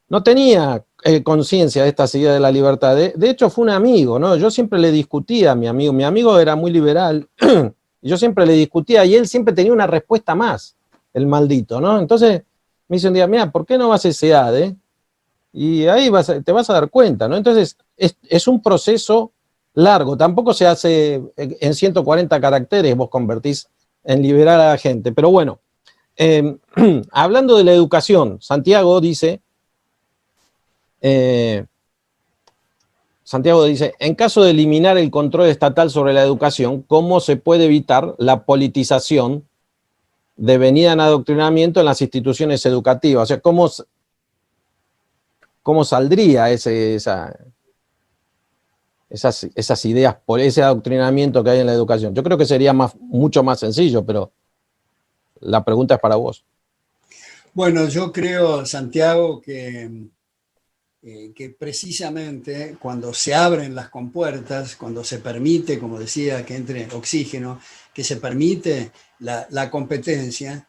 no tenía conciencia de estas ideas de la libertad. De hecho, fue un amigo, ¿no? Yo siempre le discutía a mi amigo era muy liberal, y yo siempre le discutía, y él siempre tenía una respuesta más, el maldito, ¿no? Entonces me dice un día: mira, ¿por qué no vas a SEADE? Y ahí te vas a dar cuenta, ¿no? Entonces, es un proceso largo, tampoco se hace en 140 caracteres, vos convertís en liberal a la gente. Pero bueno, hablando de la educación, Santiago dice, en caso de eliminar el control estatal sobre la educación, ¿cómo se puede evitar la politización devenida en adoctrinamiento en las instituciones educativas? O sea, ¿cómo saldría esas ideas por ese adoctrinamiento que hay en la educación? Yo creo que sería mucho más sencillo, pero la pregunta es para vos. Bueno, yo creo, Santiago, que precisamente cuando se abren las compuertas, cuando se permite, como decía, que entre oxígeno, que se permite la competencia,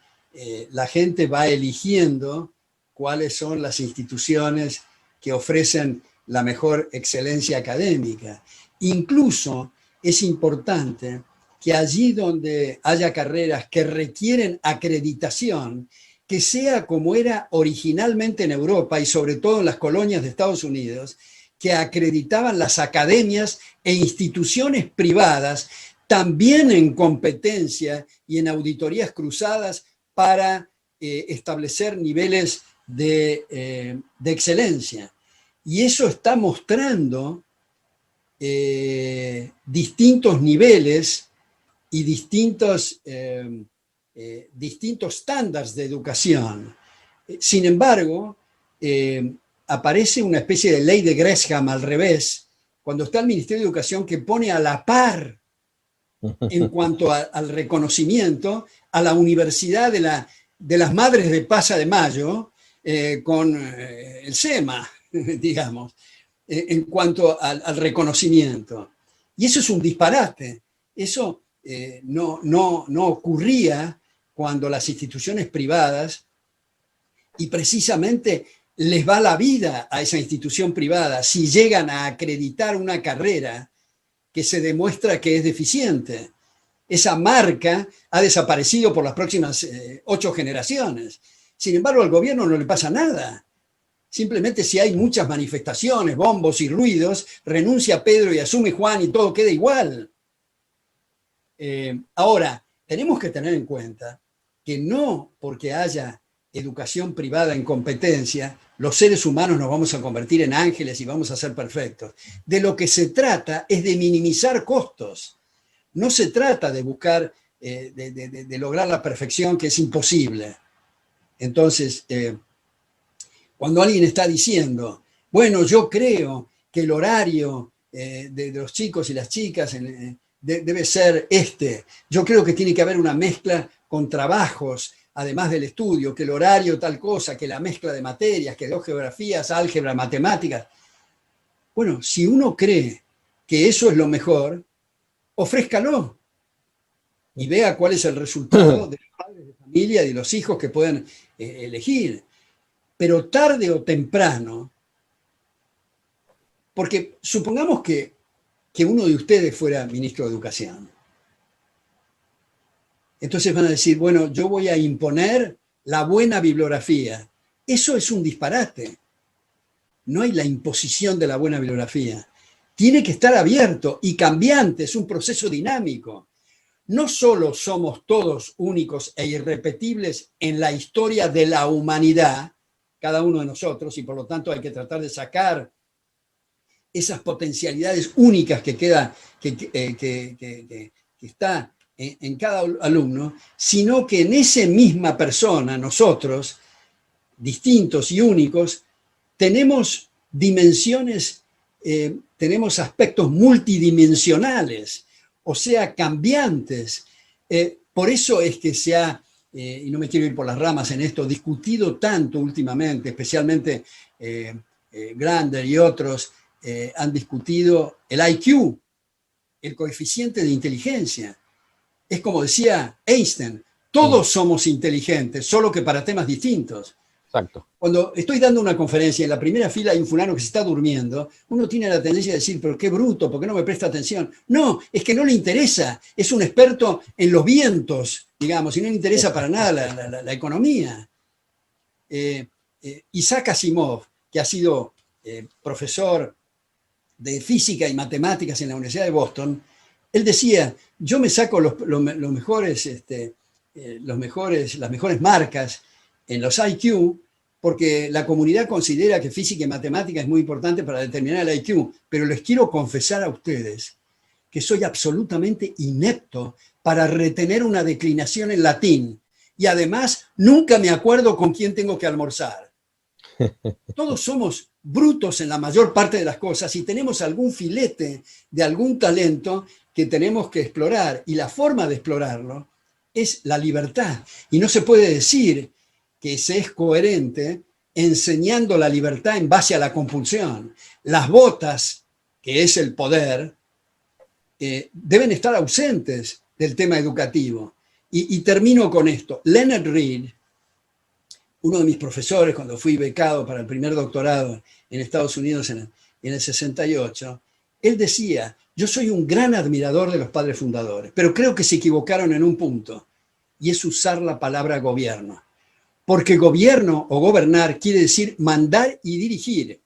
la gente va eligiendo cuáles son las instituciones que ofrecen la mejor excelencia académica. Incluso es importante que allí donde haya carreras que requieren acreditación, que sea como era originalmente en Europa y sobre todo en las colonias de Estados Unidos, que acreditaban las academias e instituciones privadas también en competencia y en auditorías cruzadas para establecer niveles de excelencia. Y eso está mostrando distintos niveles y distintos estándares de educación. Sin embargo, aparece una especie de ley de Gresham al revés, cuando está el Ministerio de Educación que pone a la par en cuanto al reconocimiento a la Universidad de las Madres de Plaza de Mayo con el SEMA, digamos, en cuanto al reconocimiento. Y eso es un disparate. Eso no ocurría cuando las instituciones privadas, y precisamente les va la vida a esa institución privada si llegan a acreditar una carrera que se demuestra que es deficiente. Esa marca ha desaparecido por las próximas 8 generaciones. Sin embargo, al gobierno no le pasa nada. Simplemente si hay muchas manifestaciones, bombos y ruidos, renuncia Pedro y asume Juan y todo queda igual. Ahora, tenemos que tener en cuenta que no porque haya educación privada en competencia, los seres humanos nos vamos a convertir en ángeles y vamos a ser perfectos. De lo que se trata es de minimizar costos. No se trata de buscar, de lograr la perfección, que es imposible. Entonces, cuando alguien está diciendo, bueno, yo creo que el horario de los chicos y las chicas debe ser yo creo que tiene que haber una mezcla con trabajos, además del estudio, que el horario tal cosa, que la mezcla de materias, que 2 geografías, álgebra, matemáticas. Bueno, si uno cree que eso es lo mejor, ofrézcalo y vea cuál es el resultado de los padres de familia y de los hijos que pueden elegir. Pero tarde o temprano, porque supongamos que uno de ustedes fuera ministro de Educación. Entonces van a decir, bueno, yo voy a imponer la buena bibliografía. Eso es un disparate. No hay la imposición de la buena bibliografía. Tiene que estar abierto y cambiante, es un proceso dinámico. No solo somos todos únicos e irrepetibles en la historia de la humanidad, cada uno de nosotros, y por lo tanto hay que tratar de sacar esas potencialidades únicas que está en cada alumno, sino que en esa misma persona, nosotros, distintos y únicos, tenemos dimensiones, tenemos aspectos multidimensionales, o sea, cambiantes. Por eso es que se ha, y no me quiero ir por las ramas en esto, discutido tanto últimamente, especialmente Grander y otros, han discutido el IQ, el coeficiente de inteligencia. Es como decía Einstein, todos somos inteligentes, solo que para temas distintos. Exacto. Cuando estoy dando una conferencia y en la primera fila hay un fulano que se está durmiendo, uno tiene la tendencia de decir, pero qué bruto, ¿por qué no me presta atención? No, es que no le interesa, es un experto en los vientos, digamos, y no le interesa para nada la economía. Isaac Asimov, que ha sido profesor de física y matemáticas en la Universidad de Boston, él decía, yo me saco las mejores marcas en los IQ porque la comunidad considera que física y matemática es muy importante para determinar el IQ, pero les quiero confesar a ustedes que soy absolutamente inepto para retener una declinación en latín y además nunca me acuerdo con quién tengo que almorzar. Todos somos brutos en la mayor parte de las cosas y tenemos algún filete de algún talento que tenemos que explorar, y la forma de explorarlo es la libertad. Y no se puede decir que se es coherente enseñando la libertad en base a la compulsión. Las botas, que es el poder, deben estar ausentes del tema educativo. Y termino con esto. Leonard Read, uno de mis profesores cuando fui becado para el primer doctorado en Estados Unidos en el 68, él decía, yo soy un gran admirador de los padres fundadores, pero creo que se equivocaron en un punto, y es usar la palabra gobierno. Porque gobierno o gobernar quiere decir mandar y dirigir.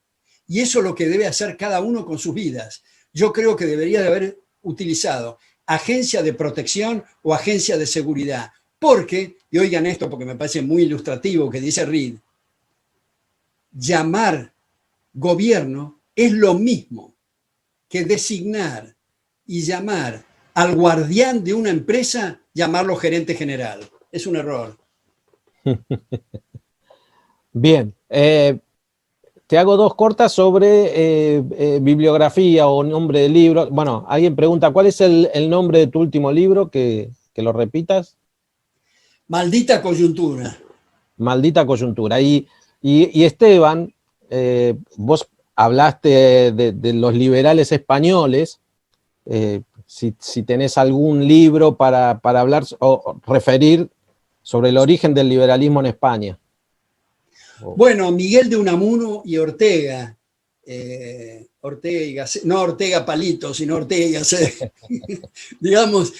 Y eso es lo que debe hacer cada uno con sus vidas. Yo creo que debería de haber utilizado agencia de protección o agencia de seguridad. Porque, y oigan esto porque me parece muy ilustrativo que dice Read, llamar gobierno es lo mismo que designar y llamar al guardián de una empresa, llamarlo gerente general. Es un error. Bien, te hago dos cortas sobre bibliografía o nombre de libro. Bueno, alguien pregunta, ¿cuál es el nombre de tu último libro? Que lo repitas. Maldita coyuntura. Maldita coyuntura. Y Esteban, vos hablaste de los liberales españoles. Si tenés algún libro para hablar o referir sobre el origen del liberalismo en España. Bueno, Miguel de Unamuno y Ortega. No Ortega Palito, sino Ortega y Gasset. Digamos,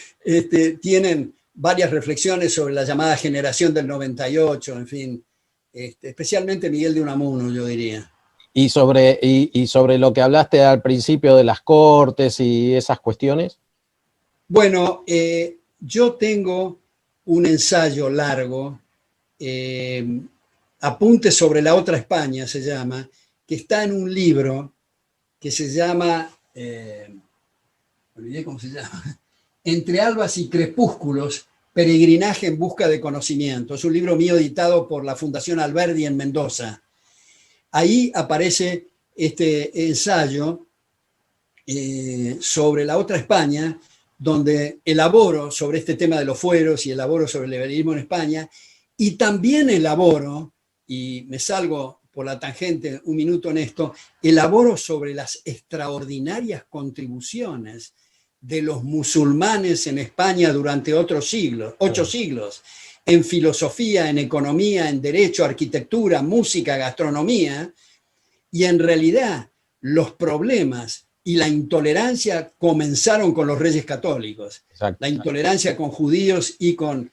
tienen varias reflexiones sobre la llamada generación del 98, en fin. Especialmente Miguel de Unamuno, yo diría. Y sobre lo que hablaste al principio de las cortes y esas cuestiones. Bueno, yo tengo un ensayo largo, Apuntes sobre la otra España se llama, que está en un libro que se llama, olvidé cómo se llama, Entre albas y crepúsculos, peregrinaje en busca de conocimiento. Es un libro mío editado por la Fundación Alberdi en Mendoza. Ahí aparece este ensayo sobre la otra España, donde elaboro sobre este tema de los fueros y elaboro sobre el liberalismo en España, y también elaboro, y me salgo por la tangente un minuto en esto, elaboro sobre las extraordinarias contribuciones de los musulmanes en España durante 8 siglos, en filosofía, en economía, en derecho, arquitectura, música, gastronomía, y en realidad los problemas y la intolerancia comenzaron con los reyes católicos. Exacto. La intolerancia con judíos y con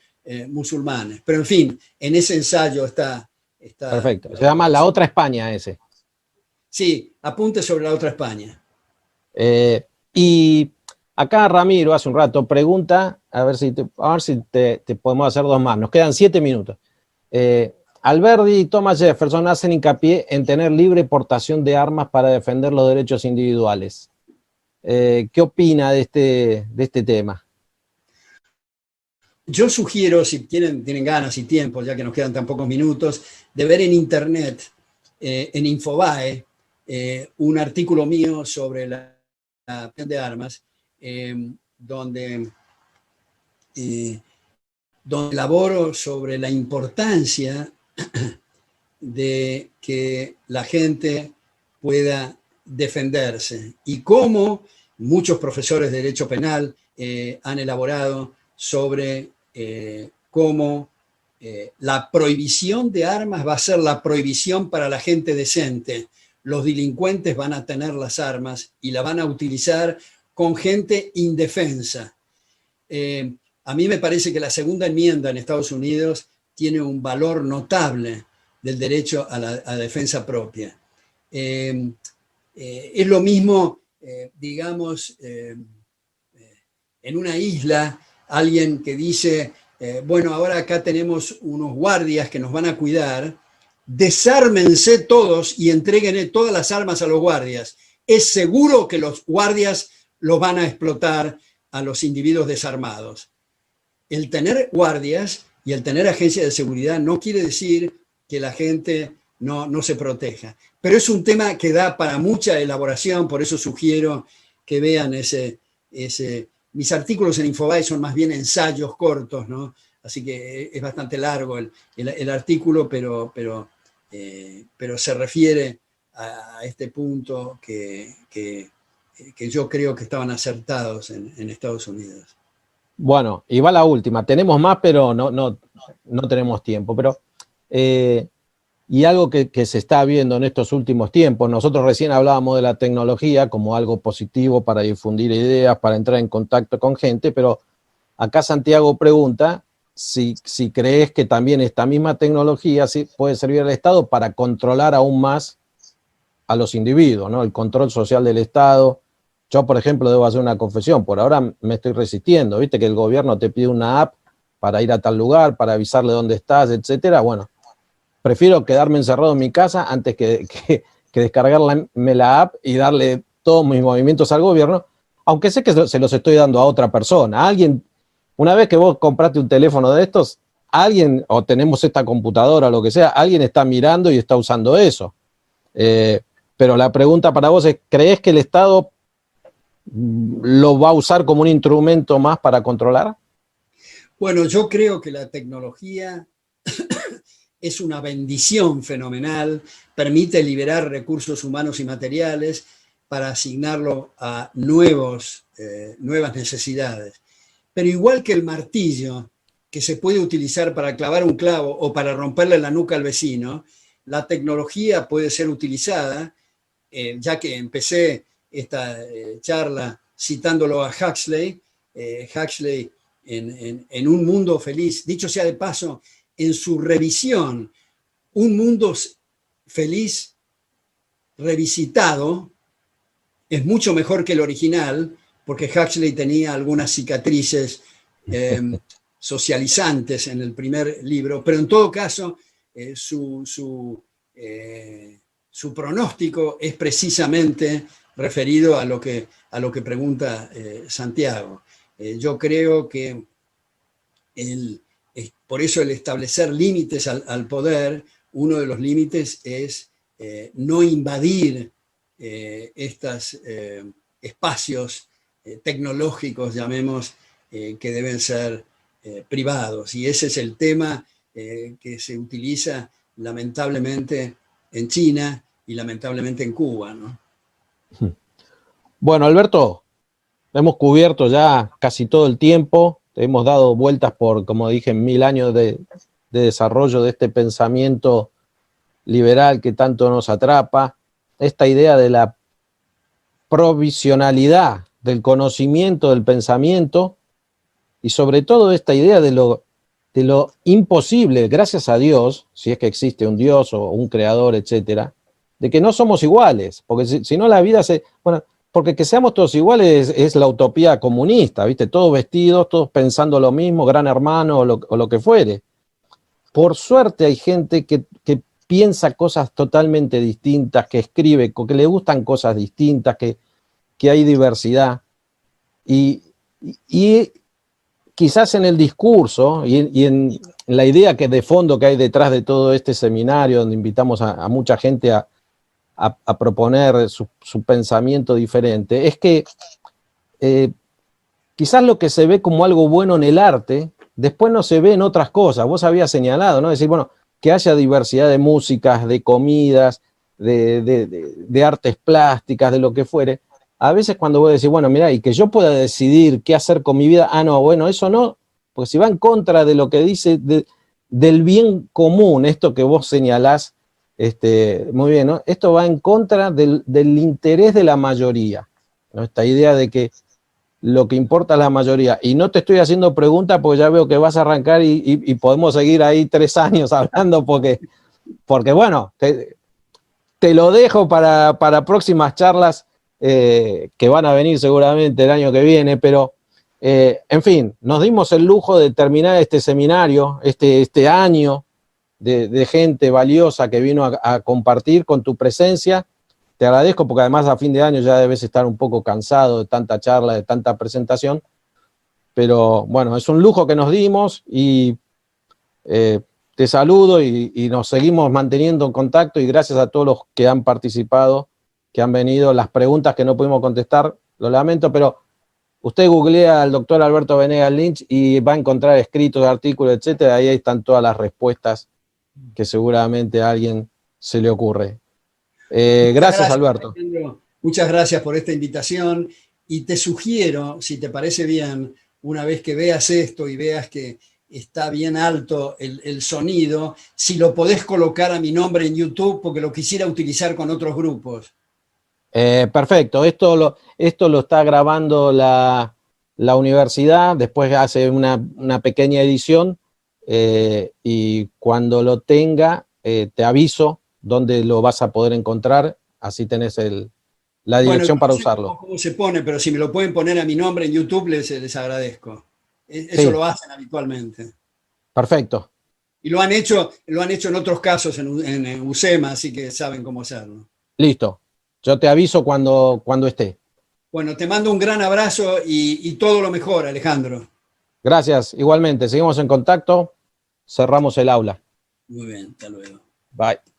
musulmanes. Pero en fin, en ese ensayo está perfecto. Se llama La Otra España ese. Sí, Apuntes sobre la Otra España. Y acá Ramiro hace un rato pregunta, a ver si te podemos hacer dos más. Nos quedan 7 minutos. Alberdi y Thomas Jefferson hacen hincapié en tener libre portación de armas para defender los derechos individuales. ¿Qué opina de este tema? Yo sugiero, si tienen ganas y tiempo, ya que nos quedan tan pocos minutos, de ver en internet, en Infobae, un artículo mío sobre la portación de armas, donde elaboro sobre la importancia de que la gente pueda defenderse y cómo muchos profesores de derecho penal han elaborado sobre cómo la prohibición de armas va a ser la prohibición para la gente decente. Los delincuentes van a tener las armas y la van a utilizar con gente indefensa. A mí me parece que la segunda enmienda en Estados Unidos tiene un valor notable del derecho a la defensa propia. Es lo mismo, digamos, en una isla, alguien que dice, bueno, ahora acá tenemos unos guardias que nos van a cuidar, desármense todos y entreguen todas las armas a los guardias. Es seguro que los guardias los van a explotar a los individuos desarmados. El tener guardias y el tener agencias de seguridad no quiere decir que la gente no se proteja. Pero es un tema que da para mucha elaboración, por eso sugiero que vean mis artículos en Infobae son más bien ensayos cortos, ¿no? así que es bastante largo el artículo, pero se refiere a este punto que yo creo que estaban acertados en Estados Unidos. Bueno, y va la última. Tenemos más, pero no tenemos tiempo. Pero, y algo que se está viendo en estos últimos tiempos, nosotros recién hablábamos de la tecnología como algo positivo para difundir ideas, para entrar en contacto con gente, pero acá Santiago pregunta si crees que también esta misma tecnología puede servir al Estado para controlar aún más a los individuos, ¿no? El control social del Estado. Yo, por ejemplo, debo hacer una confesión, por ahora me estoy resistiendo, viste que el gobierno te pide una app para ir a tal lugar, para avisarle dónde estás, etcétera. Bueno, prefiero quedarme encerrado en mi casa antes que descargarme la app y darle todos mis movimientos al gobierno, aunque sé que se los estoy dando a otra persona. Alguien, una vez que vos compraste un teléfono de estos, alguien, o tenemos esta computadora o lo que sea, alguien está mirando y está usando eso. Pero la pregunta para vos es, ¿crees que el Estado lo va a usar como un instrumento más para controlar? Bueno, yo creo que la tecnología es una bendición fenomenal, permite liberar recursos humanos y materiales para asignarlo a nuevas necesidades. Pero igual que el martillo, que se puede utilizar para clavar un clavo o para romperle la nuca al vecino, la tecnología puede ser utilizada, ya que empecé esta charla citándolo a Huxley, Huxley en Un Mundo Feliz, dicho sea de paso, en su revisión, Un Mundo Feliz revisitado es mucho mejor que el original, porque Huxley tenía algunas cicatrices socializantes en el primer libro, pero en todo caso su pronóstico es precisamente referido a lo que pregunta Santiago. Yo creo que por eso el establecer límites al poder, uno de los límites es no invadir estos espacios tecnológicos, llamemos, que deben ser privados. Y ese es el tema que se utiliza lamentablemente en China y lamentablemente en Cuba, ¿no? Bueno, Alberto, hemos cubierto ya casi todo el tiempo, hemos dado vueltas por, como dije, 1000 años de desarrollo de este pensamiento liberal que tanto nos atrapa, esta idea de la provisionalidad del conocimiento, del pensamiento, y sobre todo esta idea de lo imposible, gracias a Dios, si es que existe un Dios o un creador, etcétera, de que no somos iguales, porque si no la vida bueno, porque que seamos todos iguales es la utopía comunista, ¿viste? Todos vestidos, todos pensando lo mismo, gran hermano o lo que fuere. Por suerte hay gente que piensa cosas totalmente distintas, que escribe, que le gustan cosas distintas, que hay diversidad. Y quizás en el discurso y en la idea que de fondo que hay detrás de todo este seminario, donde invitamos a mucha gente a proponer su pensamiento diferente, es que quizás lo que se ve como algo bueno en el arte, después no se ve en otras cosas. Vos habías señalado, ¿no? Es decir, bueno, que haya diversidad de músicas, de comidas, de artes plásticas, de lo que fuere. A veces cuando vos decís, bueno, mirá, y que yo pueda decidir qué hacer con mi vida, no, bueno, eso no, porque si va en contra de lo que dice, del bien común, esto que vos señalás, muy bien, ¿no? Esto va en contra del interés de la mayoría, ¿no? Esta idea de que lo que importa es la mayoría. Y no te estoy haciendo preguntas porque ya veo que vas a arrancar y podemos seguir ahí 3 años hablando porque bueno, te lo dejo para próximas charlas que van a venir seguramente el año que viene, pero en fin, nos dimos el lujo de terminar este seminario, este año de gente valiosa que vino a compartir con tu presencia. Te agradezco porque además a fin de año ya debes estar un poco cansado de tanta charla, de tanta presentación, pero bueno, es un lujo que nos dimos y te saludo y nos seguimos manteniendo en contacto y gracias a todos los que han participado, que han venido, las preguntas que no pudimos contestar, lo lamento, pero Usted googlea al doctor Alberto Venegas Lynch y va a encontrar escritos, artículos, etcétera. Ahí están todas las respuestas que seguramente a alguien se le ocurre. Gracias, Alberto. Alejandro. Muchas gracias por esta invitación y te sugiero, si te parece bien, una vez que veas esto y veas que está bien alto el sonido, si lo podés colocar a mi nombre en YouTube, porque lo quisiera utilizar con otros grupos. Perfecto, esto lo está grabando la universidad, después hace una pequeña edición y cuando lo tenga te aviso dónde lo vas a poder encontrar, así tenés la dirección para usarlo. ¿Cómo se pone? Pero si me lo pueden poner a mi nombre en YouTube, les agradezco. Eso Sí. lo hacen habitualmente. Perfecto. Y lo han hecho en otros casos en UCEMA, así que saben cómo hacerlo. Listo. Yo te aviso cuando esté. Bueno, te mando un gran abrazo y todo lo mejor, Alejandro. Gracias, igualmente. Seguimos en contacto. Cerramos el aula. Muy bien, hasta luego. Bye.